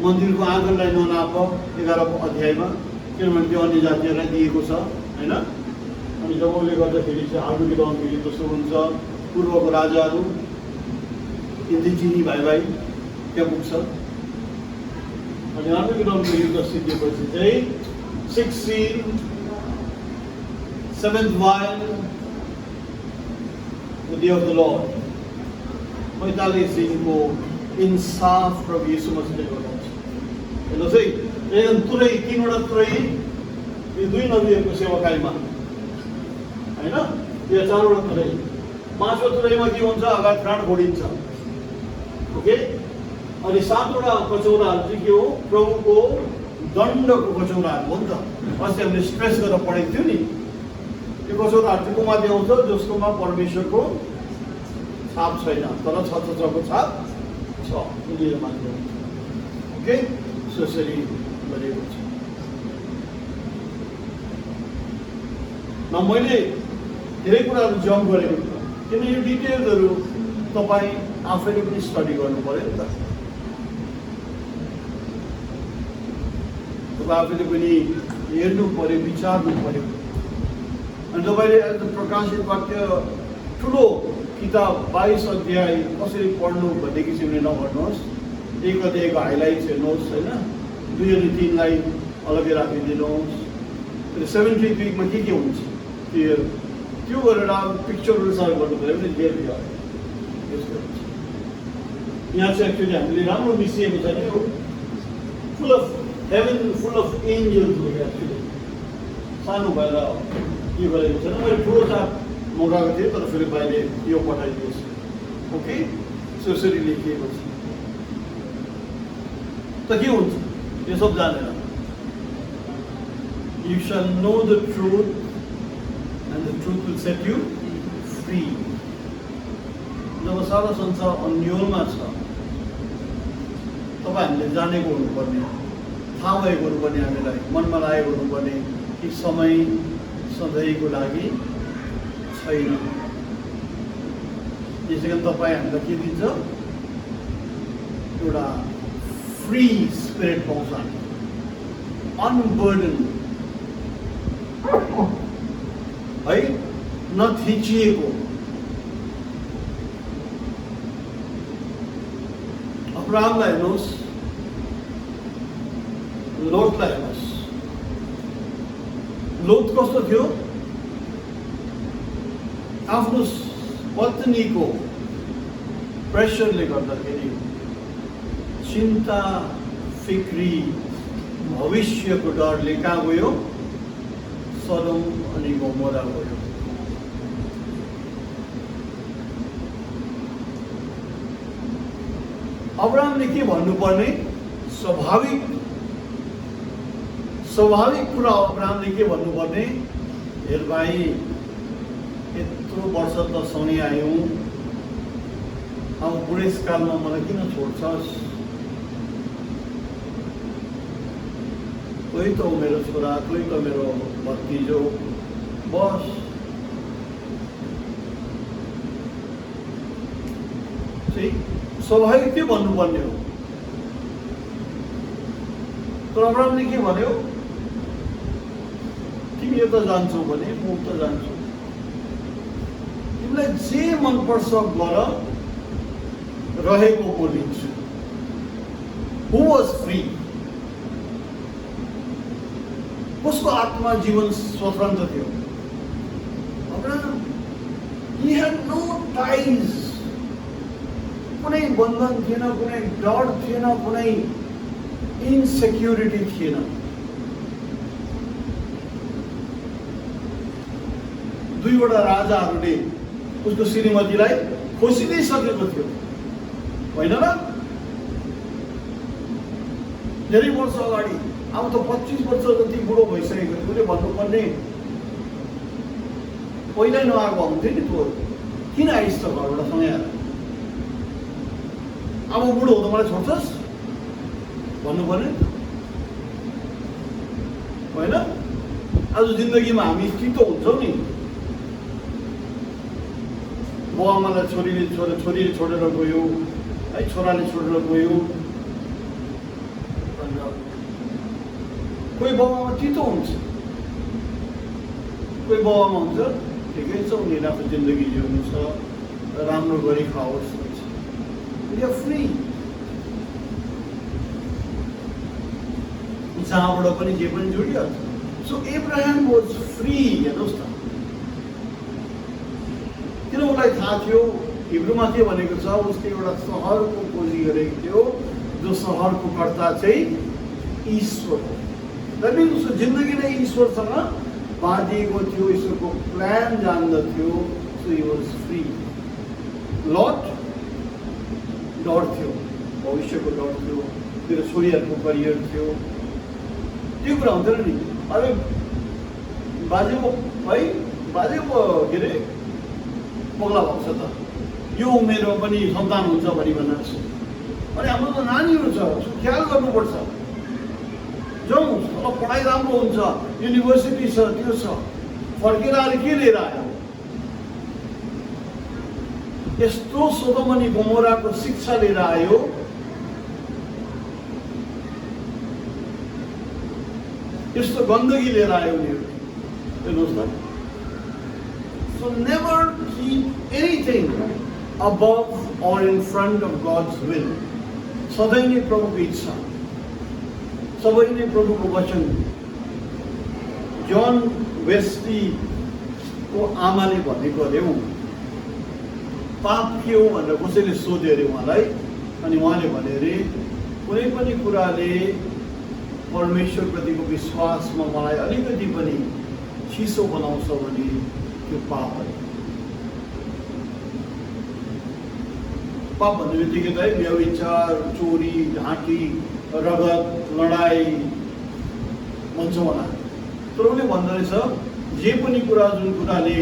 मन्दिरको आँगनलाई ननाप 11 अध्यायमा, किनभने त्यो अन्य जातिहरूलाई दिएको छ, होइन? अनि जब उसले गर्दाखेरि चाहिँ आर्गुमेन्ट फेरि जस्तो हुन्छ, पूर्वको राजाहरू इन्दिजिनी भाइ भाइ त्यहाँ पुग्छ। अनि आर्गुमेन्ट युद्ध सिद्धिएपछि चाहिँ 6 seal, 7th vial, the day of the Lord, 45 दिनको इन्साफ प्रभु यीशु मसीहले गर्नुहुन्छ। हेर्नुहोस् है, एकदम तुरै 3वटा तुरै यो 2 नबीहरूको सेवाकाईमा, होइन? यो 4वटा तुरै, 5औं तुरैमा के हुन्छ? अगाडि प्राण फोडिन्छ। ओके, अनि 7वटा कचौराहरू चाहिँ के हो? प्रभुको दण्डको कचौराहरू हो नि त। अस्ति हामीले स्ट्रेस गरेर पढेको थियौँ नि। त्यो कचौराहरू चाहिँ कोमा आउँछ? जसकोमा परमेश्वरको छाप छैन तर छत्रको छाप छ, उनीहरू मात्र। ओके, त्यसरी गरेको छ। न मैले धेरै कुराहरू जम्प गरेको थिएँ, किन यो डिटेल्सहरू तपाईँ आफैले पनि स्टडी गर्नु पऱ्यो नि त। तपाईँ आफैले पनि हेर्नु पऱ्यो, विचार्नु पऱ्यो। अनि तपाईँले प्रकाशित वाक्य ठुलो किताब 22 अध्याय कसरी पढ्नु भन्ने किसिमले नगर्नुहोस्। एक अध्यायको हाइलाइट्स हेर्नुहोस् होइन, 2 अनि 3 लाई अलग्गै राखिदिनुहोस्। 70th विकमा के हुन्छ त्यो गरेर पिक्चरहरू सर्भ गर्नु पऱ्यो भने धेरै भयो। यहाँ चाहिँ एक्चुअली हामीले राम्रो मिसिएको छ नि, यो full of heaven, full of angels हो एक्चुअली। सानो भएर यो गरेको छैन, मैले ठुलो चाप मगाएको थिएँ तर फेरि बाहिर यो पठाइदिएछु। ओके, यसरी लेखिएको छ। त के हुन्छ यो सब जानेर? You shall know the truth and the truth will set you free. जब सारा संसार अन्योलमा छ, तपाईँ हामीले जानेको हुनुपर्ने, थाहा भएको हुनुपर्ने, हामीलाई मनमा लागेको हुनुपर्ने कि समय सधैँको लागि छैन। त्यसै कारण तपाईँ हामीलाई के दिन्छ? एउटा फ्री स्पिरिट पाउँछ, अनबर्डन है, नथिचिएको। अब्राहमलाई हेर्नुहोस्, लोतलाई हेर्नुहोस्। लोत कस्तो थियो? आफ्नो पत्नीको प्रेसरले गर्दाखेरि चिन्ता, फिक्री, भविष्यको डरले कहाँ गयो? सदोम अनि गोमोरा गयो। अब्राहमले के भन्नुपर्ने? स्वाभाविक कुरा अब्राहमले के भन्नुपर्ने? हेर भाइ, यत्रो वर्ष त सँगै आयौँ, अब बुढेसकालमा मलाई किन छोड्छस्? कोही त मेरो छोरा, कोही त मेरो भतिजो, बस चाहिँ स्वाभाविक के भन्नुपर्ने हो। तर अब्राहमले के भन्यो? तिमी यता जान्छौ भने म उता जान्छु, तिमीलाई जे मनपर्छ गर, रहेको म लिन्छु। हु वाज फ्री? उसको आत्मा जीवन स्वतन्त्र थियो। Abraham, he had no ties, कुनै बन्धन थिएन, कुनै डर थिएन, कुनै इन्सेक्युरिटी थिएन। दुईवटा राजाहरूले उसको श्रीमतीलाई खोसिनै सकेको थियो, होइन र? धेरै वर्ष अगाडि, अब त 25 वर्ष जति बुढो भइसकेको थियो। उसले भन्नुपर्ने पहिल्यै नआएको हुन्थ्यो नि, तँ किन आइस् त घरबाट सँगै आएर? अब बुढो हुँदा मलाई छोड्छस् भन्नुपर्ने होइन? आज जिन्दगीमा हामी चित्तो हुन्छौँ नि, बाउआमालाई छोरीले छोडेर गयो है, छोराले छोडेर गयो। कोही बाउआमा चित्तो हुन्छ, कोही बाउआमा हुन्छ ठिकै छ, उनीहरू आफ्नो जिन्दगी जिउनु छ, राम्रो गरी खाओस्, फ्री, जहाँबाट पनि जे पनि जोडिहाल्छ। So Abraham was free. हेर्नुहोस् त, किन उसलाई थाहा थियो? हिब्रूमा के भनेको छ? उसले एउटा सहरको खोजी गरेको थियो, जो सहरको कर्ता चाहिँ ईश्वर हो। द्याट मिन्स उसको जिन्दगी नै ईश्वरसँग बाँधिएको थियो, ईश्वरको प्लान जान्दथ्यो। So he was free. लट डर थियो, भविष्यको डर थियो, मेरो छोरीहरूको करियर थियो, त्यो कुरा हुँदैन नि। अरे बाजेको है, बाजेको के अरे पगला भएको छ त, यो उमेरमा पनि सन्तान हुन्छ भनिभन्न। अनि हाम्रो त नानीहरू छ, ख्याल गर्नुपर्छ। जाउँ, अब पढाइ राम्रो हुन्छ, युनिभर्सिटी छ, त्यो छ, फर्केर आएर के लिएर आयो? यस्तो सोदोम अनि गोमोराको शिक्षा लिएर आयो। यस्तो गन्दगी लिएर आयो उनीहरू। हेर्नुहोस् त। So never keep anything above or in front of God's will. सधैँ नै प्रभुको इच्छा, सबै नै प्रभुको वचन। जन वेस्टीको आमाले भनेको अरे पाप के हो भनेर कसैले सोध्यो अरे उहाँलाई, अनि उहाँले भने अरे कुनै पनि कुराले परमेश्वरप्रतिको विश्वासमा मलाई अलिकति पनि चिसो बनाउँछ भने त्यो पाप हो। पाप भन्ने बित्तिकै त व्यभिचार, चोरी, ढाँटी, रगत, लडाई भन्छ होला। तर उसले भन्दो रहेछ जे पनि कुरा जुन कुराले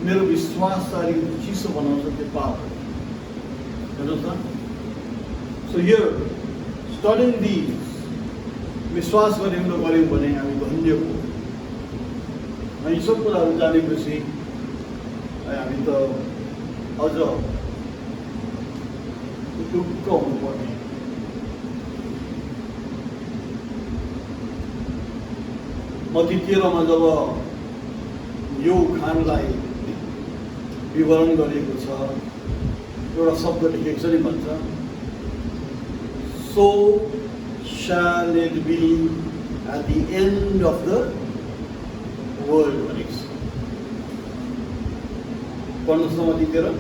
मेरो विश्वासलाई अलिकति चिसो बनाउँछ त्यो पाप हो। हेर्नुहोस् न, सो हियर स्टडिङ दिस, विश्वास गऱ्यौँ भने हामी धन्य हो। अनि सब कुराहरू जानेपछि हामी त अझ ढुक्क हुनुपर्ने। मत्ती 13 मा जब यो उखानलाई विवरण गरेको छ, एउटा शब्द लेखेको छ नि, भन्छ so shall it be at the end of the world भनेको छ। पढ्नुहोस् न मत्ती 13।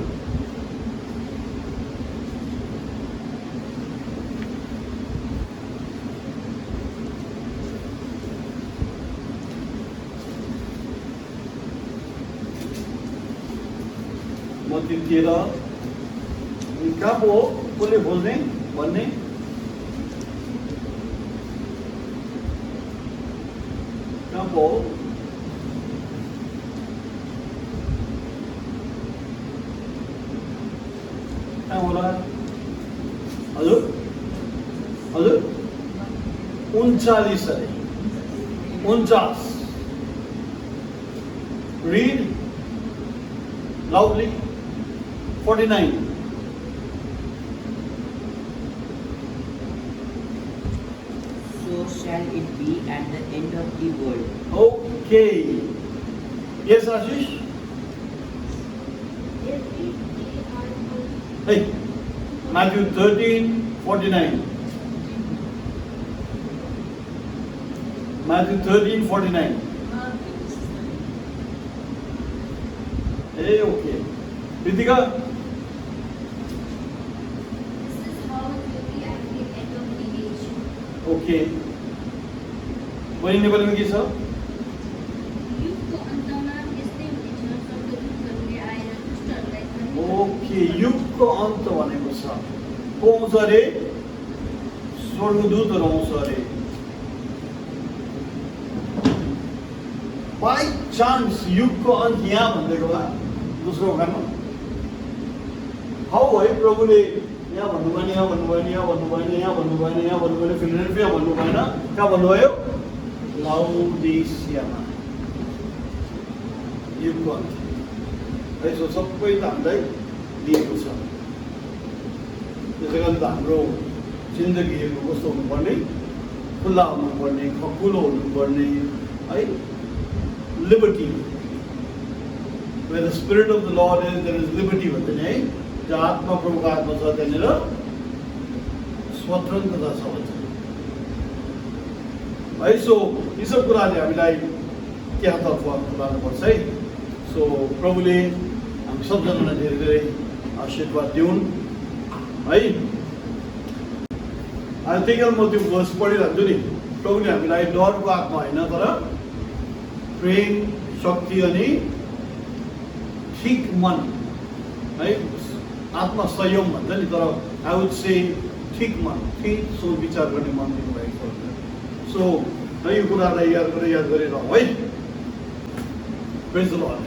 मत्ती 13 कहाँ पो हो, कसले खोज्ने भन्ने? कहाँ पो हो? कहाँ होला? हजुर हजुर 39 अरे 49। Read loudly. 49. So shall it be at the end of the world. Okay. Yes, Ashish? Hey, Matthew 13:49. Matthew 13:49. Hey, okay. Ritika? This is how it will be at the end of the age. Okay. बहिनी नेपालीमा के छ? युगको अन्तमा यस्तै हुनेछ, स्वर्गदूतहरूले आएर दुष्टहरूलाई पनि ओके, युगको अन्त भनेको छ को आउँछ अरे? स्वर्गदूतहरू आउँछ अरे। बाई चान्स युगको अन्त यहाँ भनिदिएको भए दोस्रो उखानमा हाउ है, प्रभुले यहाँ भन्नु भएन, यहाँ भन्नु भएन, यहाँ भन्नु भएन, यहाँ भन्नु भएन, यहाँ भन्नु भएन, फिलाडेल्फिया भन्नु भएन, कहाँ भन्नुभयो? लाउडिसियामा युगको अन्त। यसो सबै त हामीलाई दिएको छ। त्यसै कारण त हाम्रो जिन्दगीहरू कस्तो हुनुपर्ने? खुल्ला हुनुपर्ने, खकुलो हुनुपर्ने है। Liberty, where the spirit of the Lord is, there is liberty भन्छ नि है। जहाँ आत्मा प्रभुको आत्मा छ त्यहाँनिर स्वतन्त्रता छ भन्छ है। सो यी सब कुराले हामीलाई त्यहाँतर्फ लानुपर्छ है। सो प्रभुले हामी सबजनालाई धेरै धेरै आशीर्वाद दिउन् है। अनि त्यही कारण म त्यो वर्ष पढिरहन्छु नि। प्रभुले हामीलाई डरको आत्मा होइन, तर प्रेम, शक्ति अनि ठिक मन है। आत्मा संयम भन्छ नि, तर आई वुड से ठिक मन, ठिक सोच विचार गर्ने मन दिनुभएको छ। सो यो कुरालाई याद गरेर है। प्रेज द लर्ड।